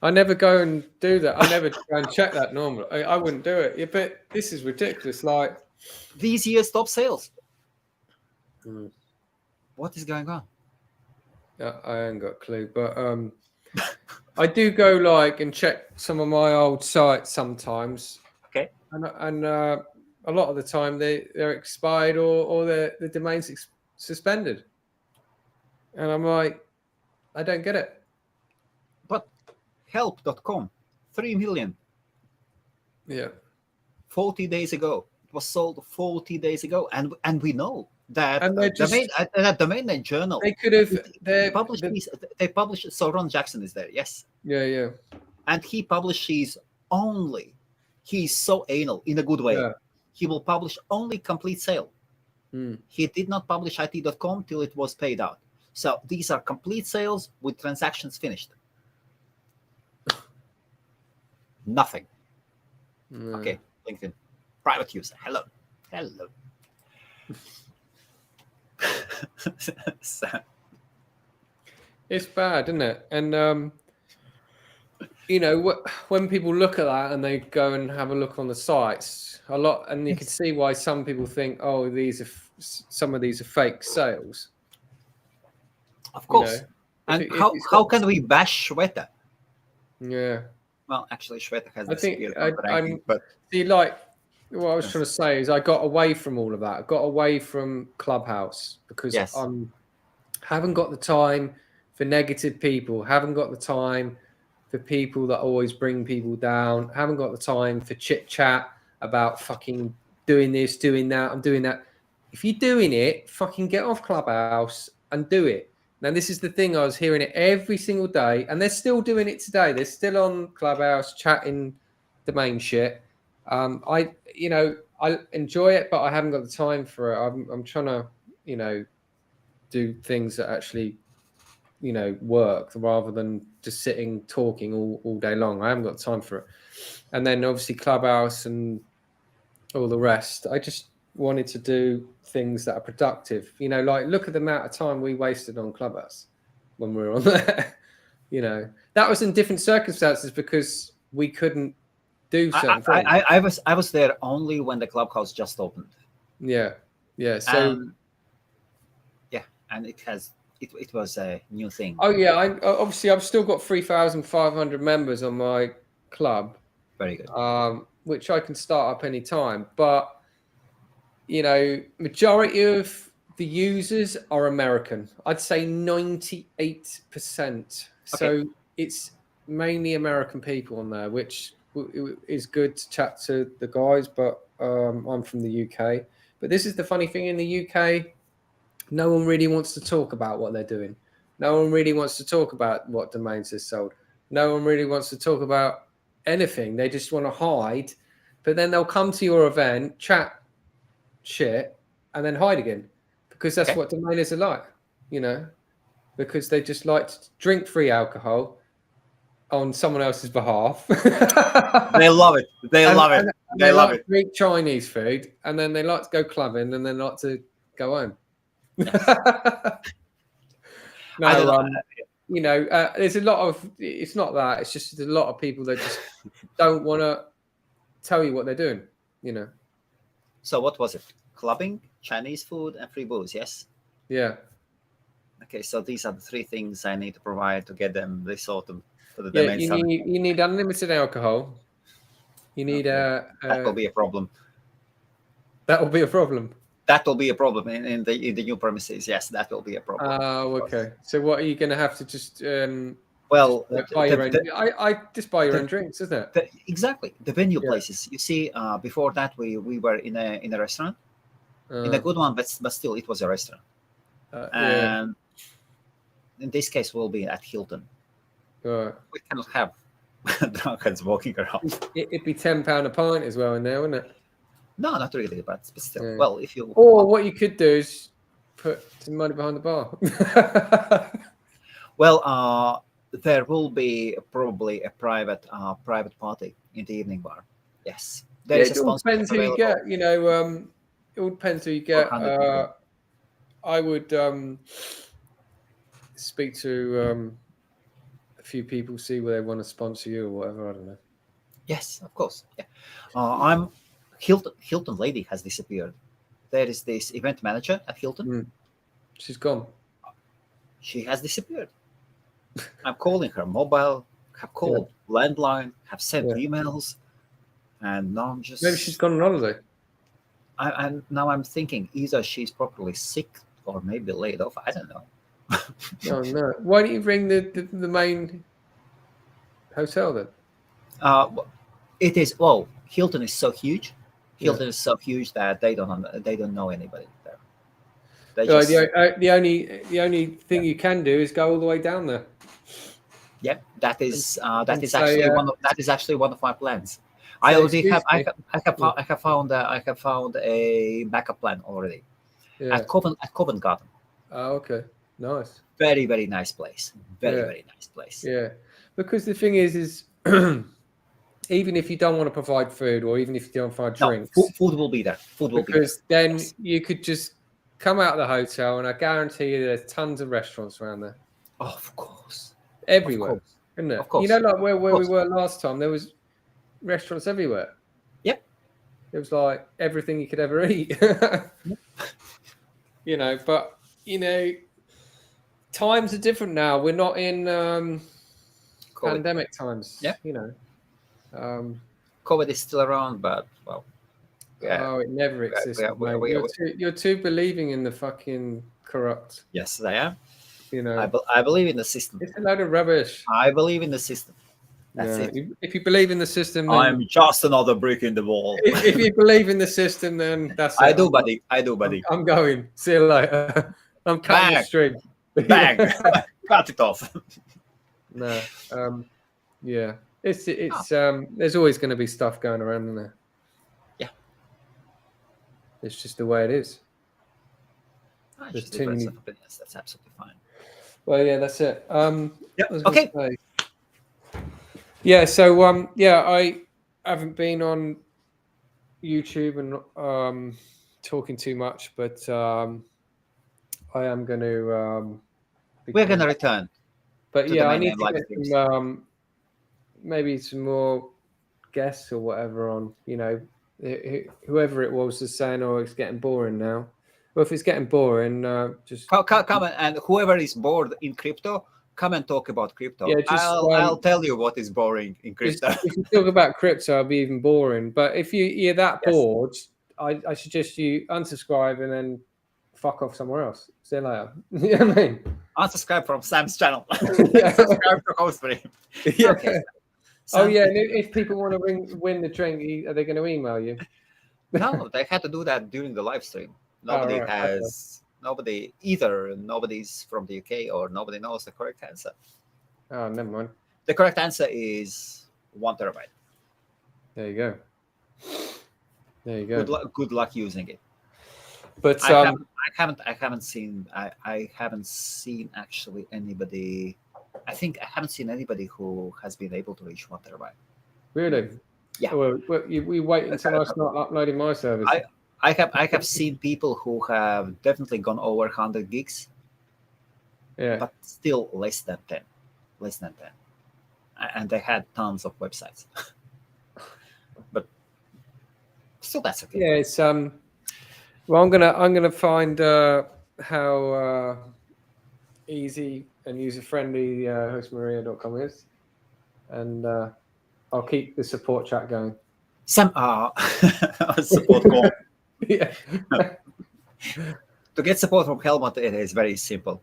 I never go and do that. I never go and check that normally. I wouldn't do it. Yeah, but this is ridiculous. Like These year's top sales. Hmm. What is going on? I ain't got a clue. But I do go like and check some of my old sites sometimes. Okay. And a lot of the time they're expired or the domain's suspended. And I'm like, I don't get it. But help.com, 3 million. Yeah. 40 days ago. It was sold 40 days ago. And we know that And they're just, that domain name journal. they could have They published so Ron Jackson is there, yes. Yeah. And he publishes only, he's so anal in a good way. Yeah. He will publish only complete sale. He did not publish it.com till it was paid out. So these are complete sales with transactions finished. Nothing. Okay, LinkedIn. Private user. Hello. So, It's bad, isn't it? And you know, when people look at that and they go and have a look on the sites, a lot, and you can see why some people think, oh, some of these are fake sales. of course. You know, and how can we bash Shweta? Yeah. Well, actually, Shweta has I think disappeared. But see, like what I was trying to say is I got away from all of that. I got away from Clubhouse because I haven't got the time for negative people. Haven't got the time for people that always bring people down. Haven't got the time for chit chat about fucking doing this, doing that. I'm doing that. If you're doing it, fucking get off Clubhouse and do it. Now, this is the thing. I was hearing it every single day, and they're still doing it today. They're still on Clubhouse chatting domain shit. I enjoy it, but I haven't got the time for it. I'm trying to, do things that actually, work rather than just sitting talking all day long. I haven't got time for it. And then obviously Clubhouse and all the rest. I just wanted to do things that are productive. Like look at the amount of time we wasted on Clubhouse when we were on there. That was in different circumstances because we couldn't do certain things. I was there only when the Clubhouse just opened. Yeah. So and it was a new thing. Oh yeah, obviously I've still got 3,500 members on my club. Very good. Which I can start up anytime, but majority of the users are American. I'd say 98%. So it's mainly American people on there, which is good to chat to the guys, but I'm from the UK. But this is the funny thing in the UK, no one really wants to talk about what they're doing. No one really wants to talk about what domains are sold. No one really wants to talk about anything. They just want to hide, but then they'll come to your event, chat shit, and then hide again because that's what domainers are like, because they just like to drink free alcohol on someone else's behalf. They love it. They love it. They like to drink Chinese food, and then they like to go clubbing, and then like to go home. Yes. There's a lot of. It's not that. It's just a lot of people that just don't want to tell you what they're doing. So what was it? Clubbing, Chinese food, and free booze. Yes. Yeah. Okay, so these are the 3 things I need to provide to get them this autumn for the domain. You need unlimited alcohol. You need that will be a problem. That will be a problem. That will be a problem in the new premises. Yes, that will be a problem. Oh, okay. So what are you going to have to just? Well, just buy your own. I just buy your own drinks, isn't it? Exactly. The venue places. You see, before that we were in a restaurant, in a good one, but still it was a restaurant. And in this case, we'll be at Hilton. We cannot have drunkards walking around. It'd be £10 a pint as well in there, wouldn't it? No, not really, but still. Yeah. Well, if you Or what you could do is put some money behind the bar. well, there will be probably a private party in the evening bar. Yes, there Yeah, is a it all sponsorship depends who you available get. It all depends who you for get. 100 people. I would speak to a few people, see where they want to sponsor you or whatever. I don't know. Yes, of course. Yeah, I'm Hilton lady has disappeared. There is this event manager at Hilton. Mm. She's gone. She has disappeared. I'm calling her mobile, have called landline, have sent Yeah. emails, and now I'm just. Maybe she's gone on holiday. Now I'm thinking either she's properly sick or maybe laid off. I don't know. Oh no! Why don't you ring the main hotel then? Well, it is. Well, Hilton is so huge. Yeah. Hilton is so huge that they don't know anybody there. They No, just the only thing you can do is go all the way down there. yeah. That is and say, that is actually one of my plans. say, I already "Excuse have me." I have found a backup plan already Yeah. at Covent Garden. Oh, okay. Nice. Very very nice place. Very Yeah. very nice place. Yeah. Because the thing is even if you don't want to provide food or even if you don't provide No, drinks, food will be there. Food will be there. because then Yes. you could just come out of the hotel and I guarantee you there's tons of restaurants around there. Of course. Everywhere. Of course. Isn't it? Of course. Like where we course. were last time, there was restaurants everywhere. Yep. It was like everything you could ever eat. But times are different now. We're not in pandemic times. Yeah. COVID is still around, but well. Yeah. Oh, it never existed, mate. You're too believing in the fucking corrupt. Yes, I am. I believe in the system. It's a load of rubbish. I believe in the system. That's it. If you believe in the system, then I'm just another brick in the wall. if you believe in the system, then that's I it. do, buddy. I do, buddy. I'm going. See you later. I'm cutting the Bang. string. Bang! Cut it off. No. Yeah. It's there's always going to be stuff going around in there. Yeah. It's just the way it is. Just difference of opinions. That's absolutely fine. Well, yeah, that's it. Yeah. Okay. Yeah. So, I haven't been on YouTube and talking too much, but I am going to. We're going to return. But yeah, I need to get some, maybe some more guests or whatever on. Whoever it was saying, "Oh, it's getting boring now." Well, if it's getting boring, just come and whoever is bored in crypto, come and talk about crypto. Yeah, I'll tell you what is boring in crypto. If you talk about crypto, it'll be even boring. But if you're that bored, I suggest you unsubscribe and then fuck off somewhere else. See you later. You know what I mean? Unsubscribe from Sam's channel. Subscribe to Hostmaria. Yeah. Okay. Oh yeah, and if people want to win the drink, are they going to email you? No, they had to do that during the live stream. Nobody's from the UK or nobody knows the correct answer. Oh, never mind. The correct answer is 1 terabyte. There you go. There you go. Good luck using it. But I haven't seen actually anybody. I think I haven't seen anybody who has been able to reach 1 terabyte. Really? Yeah. Well, we wait until I start uploading my service. I have seen people who have definitely gone over 100 gigs. Yeah. But still less than 10. And they had tons of websites. But still, that's okay. Yeah, it's well, I'm gonna find how easy and user friendly hostmaria.com is, and I'll keep the support chat going. Some support call. Yeah. To get support from Helmut, it is very simple.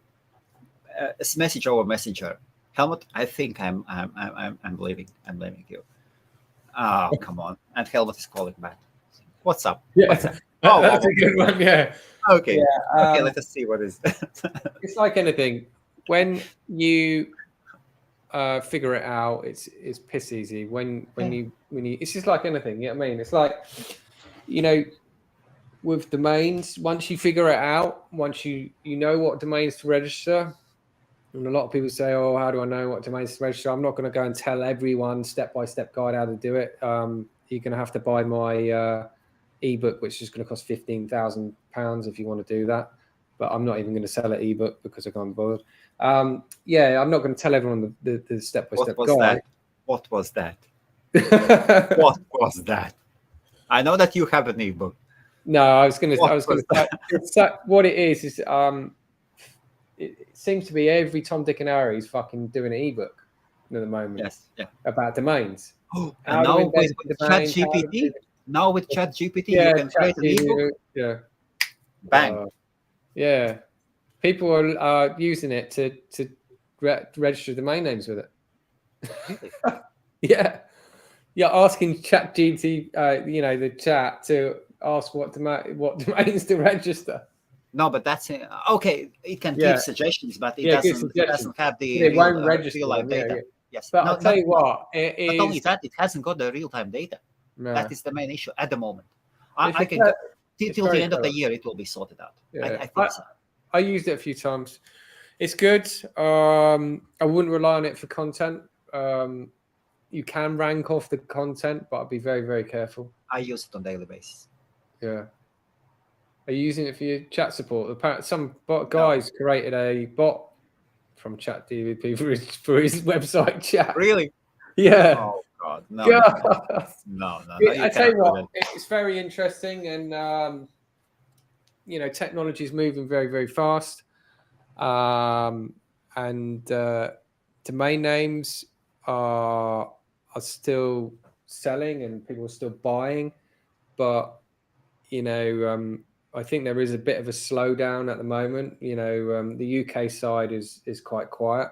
It's message over Messenger. Helmut, I think I'm leaving. I'm leaving you. Oh, come on! And Helmut is calling back. What's up? Yeah. What's up? That's a good one. Yeah. Okay. Yeah, Okay. Let us see what is. It's like anything. When you figure it out, it's piss easy. When you it's just like anything. You know what I mean? It's like with domains, once you figure it out, once you know what domains to register, and a lot of people say, "Oh, how do I know what domains to register?" I'm not going to go and tell everyone step-by-step guide how to do it. You're going to have to buy my ebook, which is going to cost £15,000 if you want to do that. But I'm not even going to sell an ebook because I can't bother. I'm not going to tell everyone the step-by-step guide. What was that? What was that? I know that you have an ebook. No, I was going to say what it is it seems to be every Tom, Dick, and Harry is fucking doing an ebook at the moment. Yes, yeah. About domains. Oh, and now with ChatGPT, you can create an ebook. Yeah. Bang. Yeah. People are using it to register domain names with it. Really? Yeah. You're asking ChatGPT, the chat to ask what domains to register. No, but that's okay. It can give suggestions, but it doesn't have the real life data. Yes, but I'll tell you what, not only that, it hasn't got the real time data. No. That is the main issue at the moment. I can till the end of the year it will be sorted out. Yeah. I think so. I used it a few times. It's good. I wouldn't rely on it for content. You can rank off the content, but I'd be very, very careful. I use it on a daily basis. Yeah. Are you using it for your chat support? Some guys created a bot from ChatGPT for his website chat. Really? Yeah. Oh God, no. No. I tell you what, it's very interesting, and technology is moving very, very fast, and domain names are still selling and people are still buying, but I think there is a bit of a slowdown at the moment. The UK side is quite quiet.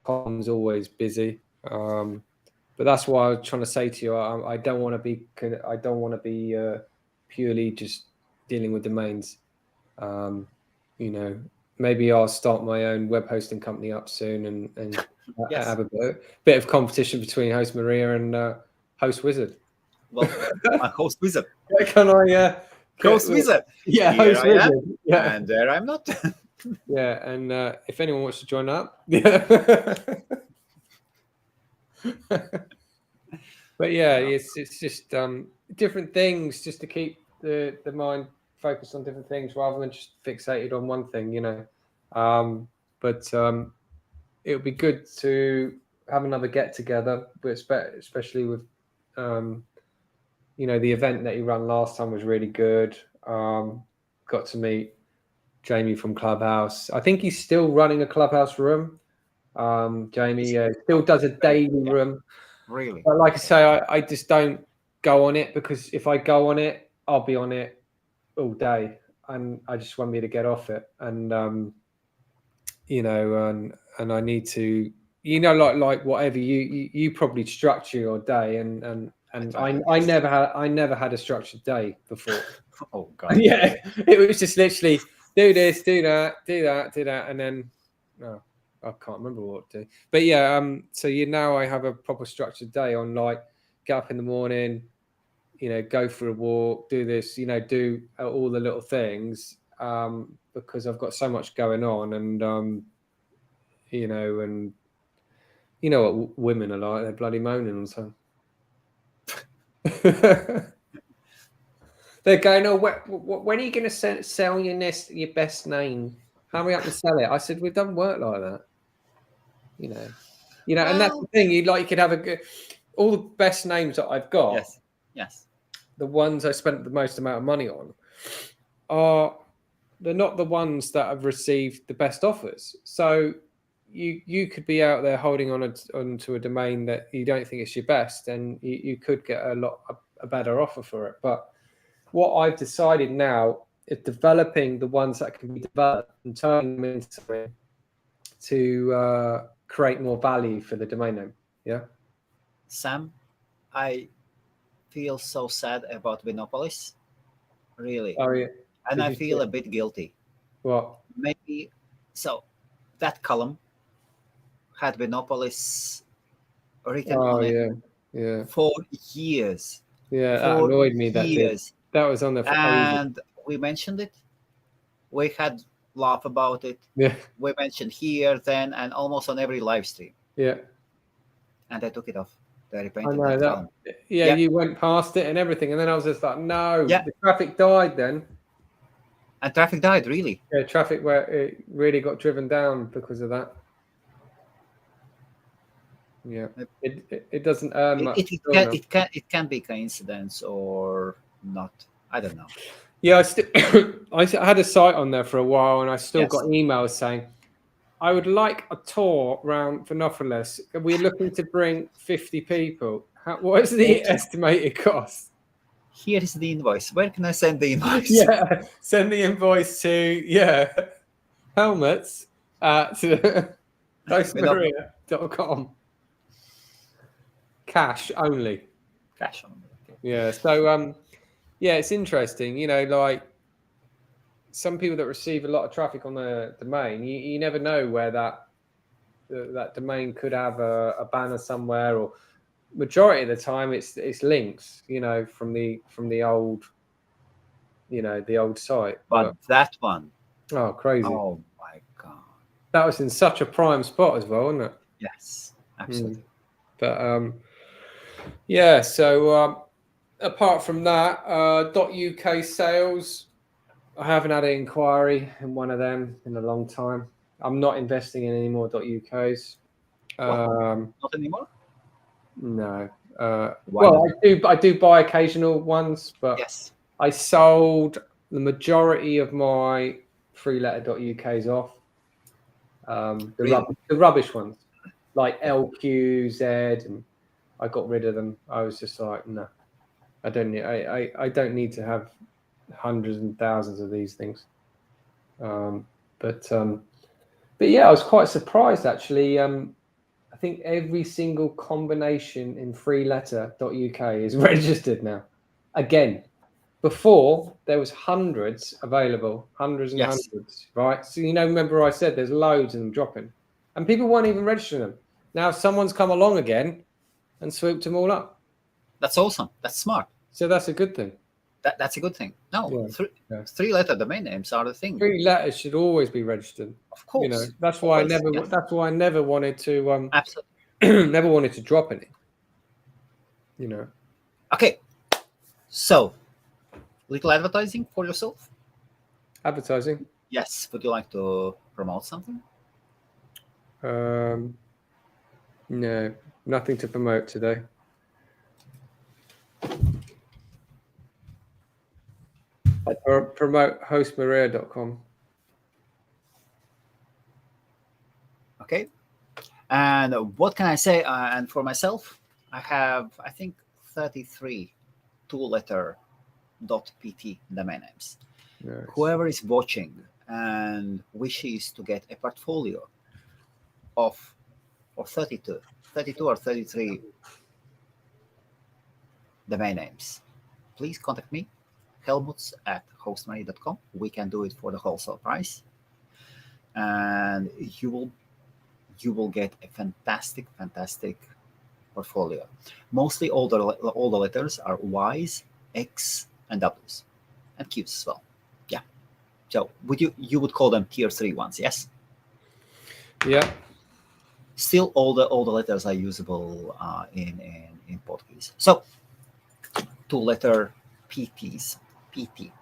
.com's always busy, but that's why I was trying to say to you, I don't want to be purely just dealing with domains. Maybe I'll start my own web hosting company up soon and have a bit of competition between Hostmaria and Host Wizard. Well, my Host Wizard. Can I? Host Wizard. Yeah, here Host I Wizard. am, yeah, and there I'm not. Yeah, and if anyone wants to join up, but yeah, it's just different things, just to keep the mind focused on different things rather than just fixated on one thing, But it would be good to have another get together, but especially with the event that you ran last time was really good. Got to meet Jamie from Clubhouse. I think he's still running a Clubhouse room. Jamie still does a daily room. Really? But like I say, I just don't go on it, because if I go on it, I'll be on it all day, and I just want me to get off it. And and I need to, like whatever you probably structure your day, and I never had a structured day before. Oh God. Yeah, it was just literally do this, do that, and then I can't remember what to do. But yeah, so now I have a proper structured day on, like, get up in the morning, go for a walk, do this, do all the little things, because I've got so much going on, and and what women are like, they're bloody moaning all the time. They're going, "Oh, when are you going to sell your best name? Hurry up and sell it." I said, "We've done work like that, and that's the thing. You could have all the best names that I've got. Yes. The ones I spent the most amount of money on they're not the ones that have received the best offers. So you could be out there holding onto a domain that you don't think is your best, and you could get a better offer for it. But what I've decided now is developing the ones that can be developed and turning them into something to create more value for the domain name. Yeah. Sam, I feel so sad about Winopolis. Really. Oh yeah. And I feel a bit guilty. What? Maybe so that column had Winopolis written on it for years. Yeah, that for annoyed me. That did. years. That was on there for ages. And we mentioned it. We had laugh about it. Yeah, We mentioned here, then, and almost on every live stream. yeah. And they took it off. They I repainted know that that. column. Yeah, Yeah. you went past it and everything, and then I was just like, no, Yeah. the traffic died then. And traffic died, really. Yeah, traffic where it really got driven down because of that. Yeah, it doesn't earn much. It can be coincidence or not. I don't know. Yeah, I had a site on there for a while, and I still Yes. got emails saying, I would like a tour around for nothing less. We're looking to bring 50 people. What is the estimated cost? Here is the invoice. Where can I send the invoice? Yeah, send the invoice to helmets to hostmaria.com. Cash only. Cash only. Okay. Yeah. So yeah, it's interesting. You know, like some people that receive a lot of traffic on the domain, you never know where that domain could have a banner somewhere, or majority of the time it's links, you know, from the old, you know, the old site. But that one, oh, crazy! oh my god, that was in such a prime spot as well, wasn't it? yes, absolutely. But yeah. So apart from that, .uk sales, I haven't had an inquiry in one of them in a long time. I'm not investing in any more .uk's. Not anymore. No. Why Well, not? I do buy occasional ones, but Yes, I sold the majority of my three-letter.uk's off. Really? The rubbish ones, like LQZ, and I got rid of them. I was just like, no, I don't need. I don't need to have hundreds and thousands of these things. But yeah, I was quite surprised actually. I think every single combination in three-letter.uk is registered now. Again, before there was hundreds available, hundreds and Yes. hundreds, right? So remember I said there's loads of them dropping, and people weren't even registering them. Now someone's come along again and swooped them all up. That's awesome. That's smart. So that's a good thing. That's a good thing. No, Yeah. three-letter domain names are the thing. Three letters should always be registered. Of course. That's why Always, yes. That's why I never wanted to. Absolutely. Never wanted to drop any. Okay. So, little advertising for yourself. Advertising. Yes. Would you like to promote something? No, nothing to promote today. I promote hostmaria.com. Okay. And what can I say? And for myself, I have, I think, 33 two-letter .pt domain names. Nice. Whoever is watching and wishes to get a portfolio of 32 or 33 domain names, please contact me, helmuts@hostmaria.com. We can do it for the wholesale price, and you will get a fantastic portfolio. Mostly all the letters are Y's, X, and W's, and Q's as well. Yeah. So you would call them tier 3 ones, yes? Yeah. Still, all the letters are usable in Portuguese. So, two-letter PTs. PT.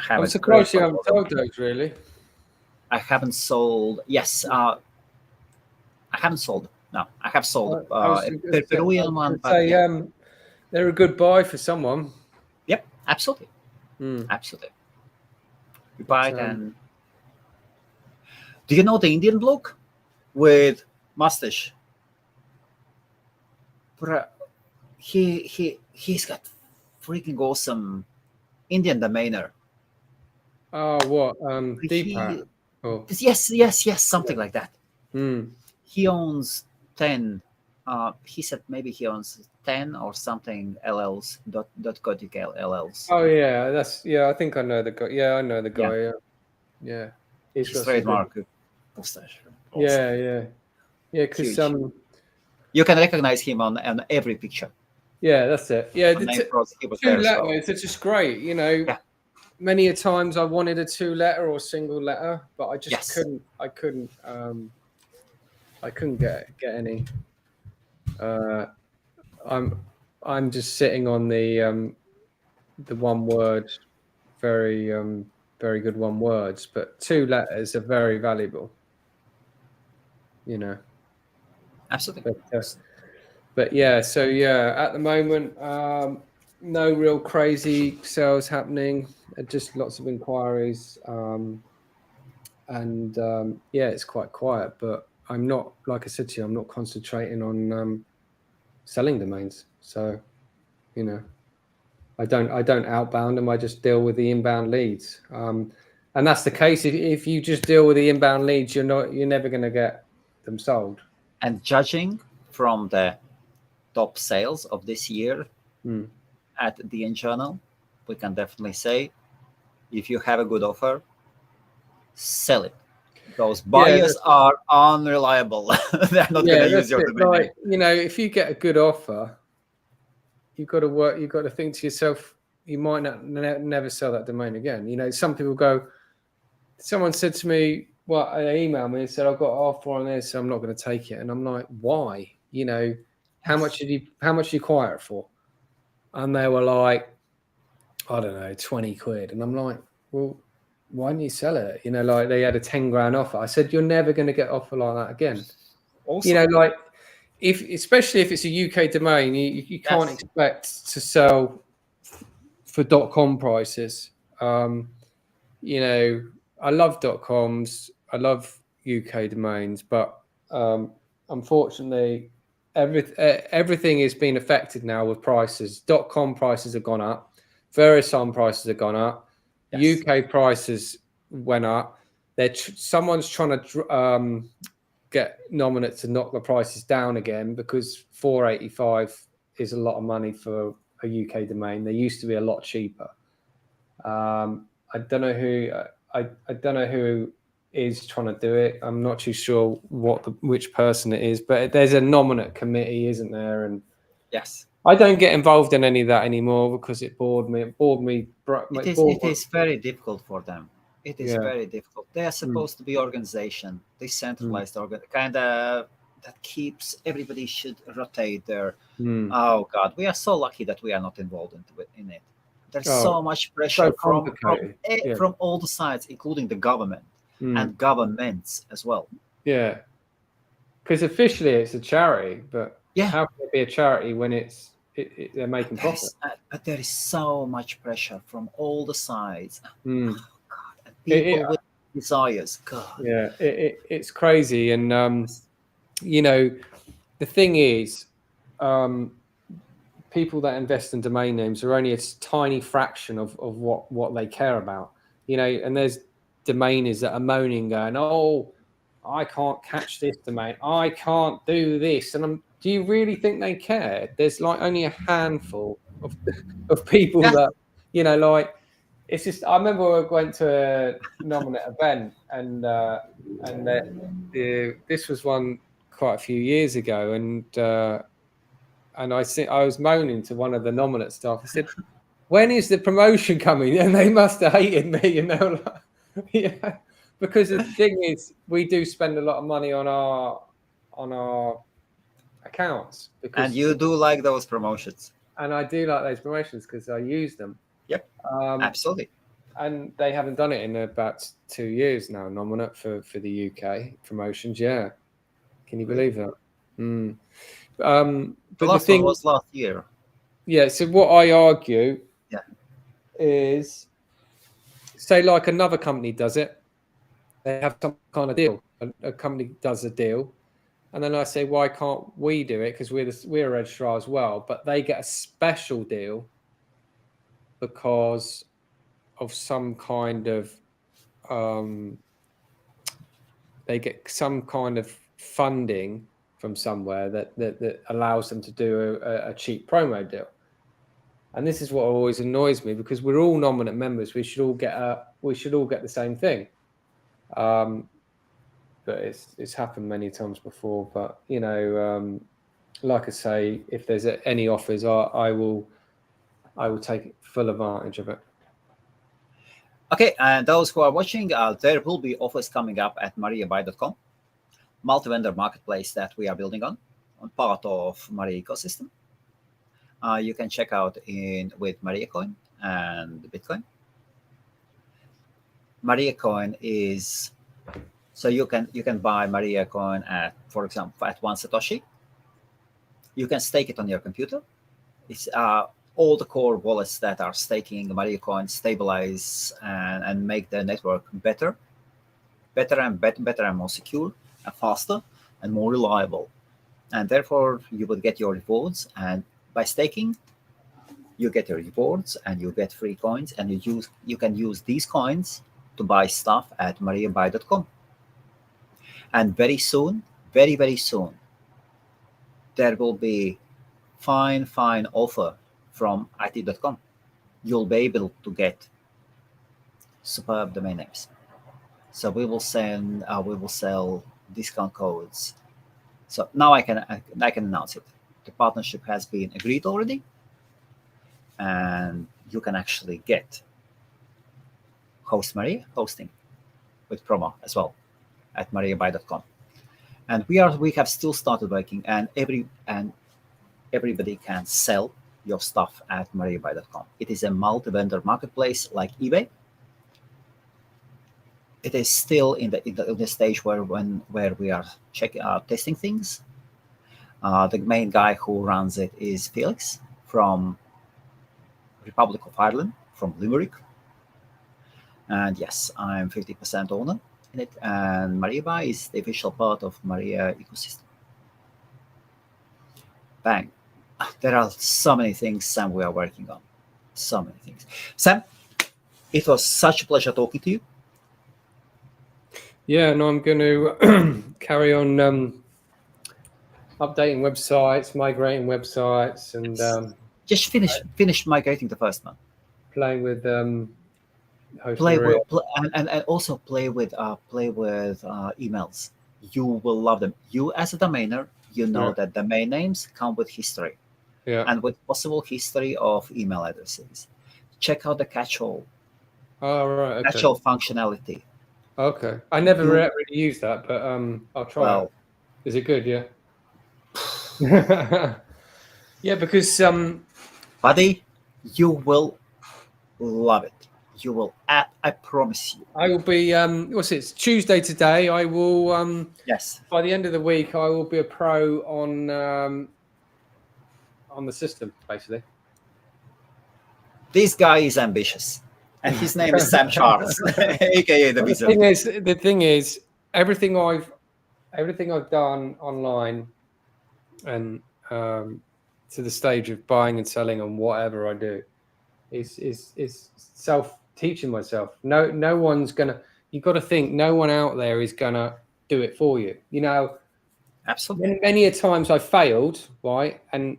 I'm surprised you haven't sold those, really. I haven't sold. Yes, I haven't sold. No, I have sold a Peruvian one. But they're a good buy for someone. Yep, absolutely, absolutely. You buy it, and do you know the Indian bloke with mustache? He's got freaking awesome Indian domainer. Oh, what? Deepak? Yes, something like that. He owns 10. He said maybe he owns 10 or something LLs, .co.uk LLs. Oh yeah, I think I know the guy. Yeah, I know the guy. Yeah. He's trademark mustache. Yeah. Because you can recognize him on every picture. Yeah, that's it. Yeah, On name pros, he was two there as well. letters. It's just great. You know, Yeah. many a times I wanted a 2-letter or single letter, but I just Yes. couldn't. I couldn't get any. I'm just sitting on the one word, very very good one words, but 2 letters are very valuable. You know, Absolutely. but yeah. So yeah, at the moment, no real crazy sales happening. Just lots of inquiries, and yeah, it's quite quiet. But I'm not, like I said to you, I'm not concentrating on selling domains. So you know, I don't outbound them. I just deal with the inbound leads. And that's the case. If you just deal with the inbound leads, you're never going to get them sold. And judging from the top sales of this year at the End Journal, we can definitely say, if you have a good offer, sell it. Those buyers are unreliable. They're not going to use your domain name. Like, you know, if you get a good offer, you've got to work. You've got to think to yourself, you might not never sell that domain again. You know, some people go. Someone said to me, well, they emailed me and said, I've got an offer on this, so I'm not going to take it. And I'm like, why? You know, how much did you acquire it for? And they were like, I don't know, 20 quid. And I'm like, well, why didn't you sell it? You know, like they had a 10 grand offer. I said, you're never going to get an offer like that again. Also, you know, like especially if it's a UK domain, you can't expect to sell for .com prices. You know, I love .coms, I love UK domains, but unfortunately, everything is being affected now with prices. .com prices have gone up, Verisign prices have gone up, UK prices went up. Someone's trying to get Nominate to knock the prices down again because $4.85 is a lot of money for a UK domain. They used to be a lot cheaper. I don't know who I don't know who is trying to do it. I'm not too sure which person it is, but there's a Nominate committee, isn't there? And yes, I don't get involved in any of that anymore because it bored me. It is very difficult for them. It is very difficult. They are supposed to be organization, decentralized kind of that keeps everybody should rotate there. Oh God, we are so lucky that we are not involved in it. There's so much pressure from all the sides, including the government and governments as well. Yeah, because officially it's a charity, but how can it be a charity when they're making profit? But there is so much pressure from all the sides. Oh, God, and people with desires. God. Yeah, it's crazy, and you know, the thing is, people that invest in domain names are only a tiny fraction of what they care about. You know, and there's domainers that are moaning, going, "Oh, I can't catch this domain. I can't do this." And do you really think they care? There's like only a handful of people that, you know, like it's just. I remember I went to a Nominate event, and this was one quite a few years ago, and I was moaning to one of the Nominate staff. I said, "When is the promotion coming?" And they must have hated me, you know. Yeah, because the thing is, we do spend a lot of money on our accounts. And you do like those promotions. And I do like those promotions because I use them. Yep, absolutely. And they haven't done it in about 2 years now, Nominate for the UK promotions. Yeah, can you believe that? But the thing was last year. Yeah. So what I argue is, say, like another company does it, they have some kind of deal. A company does a deal, and then I say, why can't we do it? Because we're a registrar as well, but they get a special deal because of some kind of they get some kind of funding from somewhere that allows them to do a cheap promo deal. And this is what always annoys me, because we're all Nominate members. We should all get the same thing. But it's happened many times before. But you know, like I say, if there's any offers, I will take full advantage of it. Okay, and those who are watching, there will be offers coming up at mariabuy.com, multi-vendor marketplace that we are building on part of Maria ecosystem. You can check out in with Maria Coin and Bitcoin. Maria Coin is so you can buy Maria Coin at, for example, at 1 Satoshi. You can stake it on your computer. It's all the core wallets that are staking Maria Coin stabilize and make the network better and more secure and faster and more reliable. And therefore, you will get your rewards. And by staking, you get your rewards and you get free coins. And you can use these coins to buy stuff at mariabuy.com. And very soon, very soon, there will be fine offer from it.com. You'll be able to get superb domain names. So we will sell discount codes. So now I can announce it. The partnership has been agreed already, and you can actually get Hostmaria hosting with promo as well at mariabuy.com. And we have still started working, and everybody can sell your stuff at mariabuy.com. It is a multi-vendor marketplace like eBay. It is still in the stage where we are testing things. The main guy who runs it is Felix from Republic of Ireland, from Limerick. And yes, I'm 50% owner in it. And MariaBuy is the official part of Maria ecosystem. Bang. There are so many things, Sam, we are working on. So many things. Sam, it was such a pleasure talking to you. Yeah, and I'm going to carry on updating websites, migrating websites, and just finish migrating the first one. playing with Hostmaria. And also play with emails. You will love them. You as a domainer, you know that domain names come with history, and with possible history of email addresses. Check out the catch-all. Oh, right. Okay. Catch-all functionality. Okay, I never really used that, but I'll try it. Is it good? Yeah. Yeah, because buddy, you will love it. You will. I promise you. I will be. It's Tuesday today. I will. Yes. By the end of the week, I will be a pro on the system, basically. This guy is ambitious, and his name is Sam Charles, aka the Wizard. The thing is, everything I've done online, and to the stage of buying and selling and whatever I do, is self-teaching myself. No one's gonna. You've got to think. No one out there is gonna do it for you. You know. Absolutely. Many a times I failed, right? And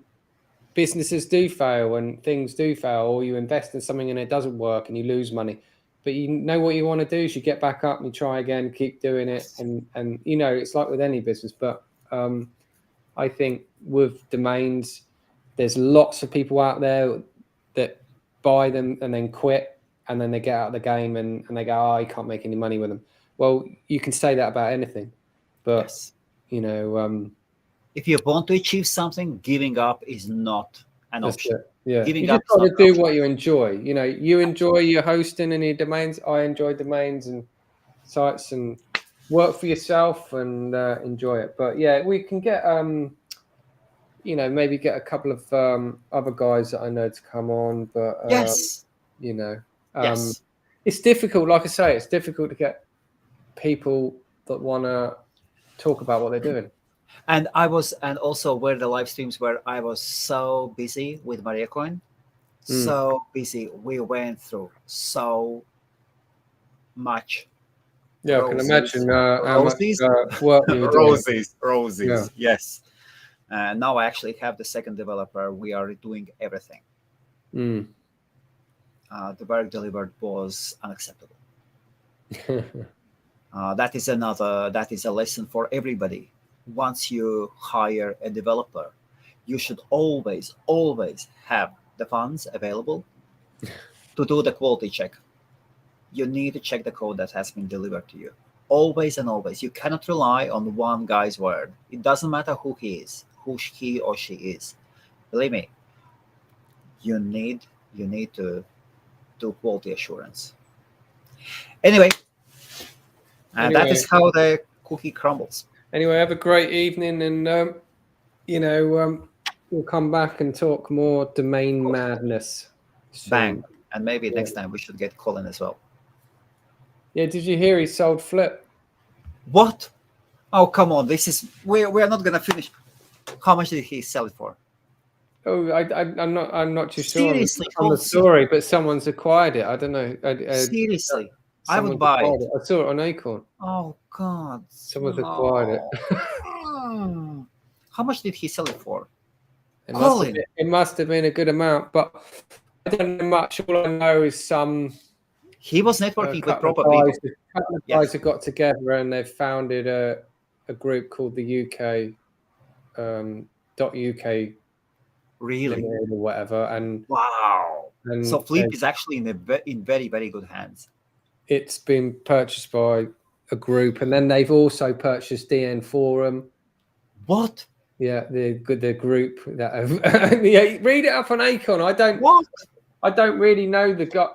businesses do fail and things do fail, or you invest in something and it doesn't work and you lose money. But you know what you want to do is you get back up and you try again, keep doing it. And you know, it's like with any business. But I think with domains, there's lots of people out there that buy them and then quit, and then they get out of the game and they go, oh, you can't make any money with them. Well, you can say that about anything. But, yes. You know, if you want to achieve something, giving up is not an option. Yeah, giving you up just got to do what you enjoy. You know, you enjoy your hosting and your domains. I enjoy domains and sites, and work for yourself and enjoy it. But yeah, we can get you know, maybe get a couple of other guys that I know to come on. But yes, you know, yes, it's difficult. Like I say, it's difficult to get people that want to talk about what they're doing. And also where the live streams where I was so busy with MariaCoin, so busy. We went through so much. Yeah, I can imagine how much work you were doing. Roses, yes. And now I actually have the second developer. We are doing everything. The work delivered was unacceptable. That is a lesson for everybody. Once you hire a developer, you should always have the funds available to do the quality check. You need to check the code that has been delivered to you. Always and always. You cannot rely on one guy's word. It doesn't matter who he is, who he or she is. Believe me, you need to do quality assurance. Anyway, and that is how the cookie crumbles. Anyway, have a great evening, and we'll come back and talk more domain madness soon. Bang. And maybe next time we should get Colin as well. Yeah, did you hear he sold Flip? What? Oh, come on. This is we're not gonna finish. How much did he sell it for? Oh, I'm not too sure Seriously, on the story, but someone's acquired it. I don't know. Seriously, I would buy it. I saw it on Acorn. Oh God! Someone's acquired it. How much did he sell it for? It must have been a good amount, but I don't know much. All I know is he was networking with proper people. A couple of guys have got together and they've founded a group called the UK .UK. Really? Or whatever. And wow. And so Flip is actually in very, very good hands. It's been purchased by a group, and then they've also purchased DN Forum. What? Yeah, the group that have, yeah, read it up on Acorn. I don't really know the guy.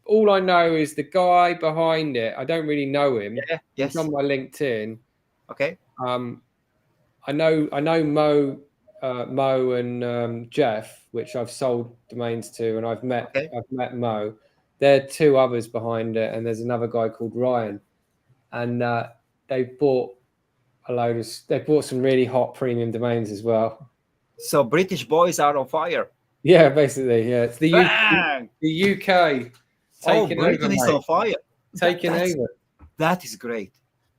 All I know is the guy behind it. I don't really know him. Yeah, yes. He's on my LinkedIn. Okay. I know Mo and Jeff, which I've sold domains to, and I've met Mo. There are two others behind it, and there's another guy called Ryan, and they bought some really hot premium domains as well. So British boys are on fire. Yeah, basically, yeah. It's the UK taking over. Britain is on fire. Taking over. That is great.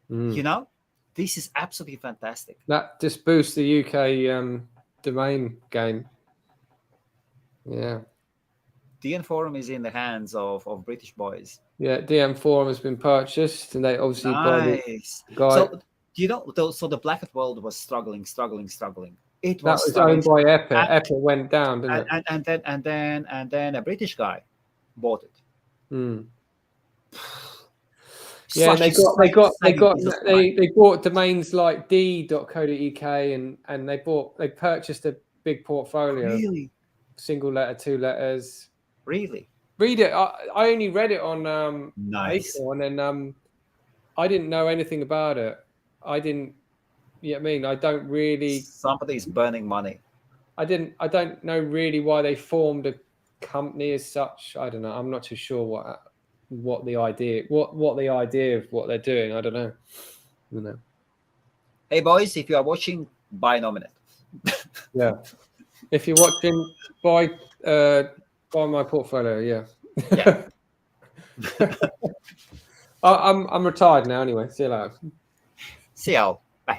You know, this is absolutely fantastic. That just boosts the UK domain game. Yeah. DN Forum is in the hands of British boys. Yeah, DN Forum has been purchased, and they obviously nice. So you know, so the Black Hat world was struggling. It was owned by Epic. Epic went down, didn't it? And then a British guy bought it. Yeah, they bought domains like d.co.uk and they purchased a big portfolio. Really? Single letter, two letters. Really? Read it. I only read it on nice. Acorn, and I didn't know anything about it. I didn't. Yeah, I mean, I don't really. Somebody's burning money. I don't know really why they formed a company as such. I don't know. I'm not too sure what the idea of what they're doing. I don't know. Hey boys, if you are watching, buy Nominate. Yeah. If you're watching, buy my portfolio. Yeah. I'm retired now. Anyway, see you later. See y'all.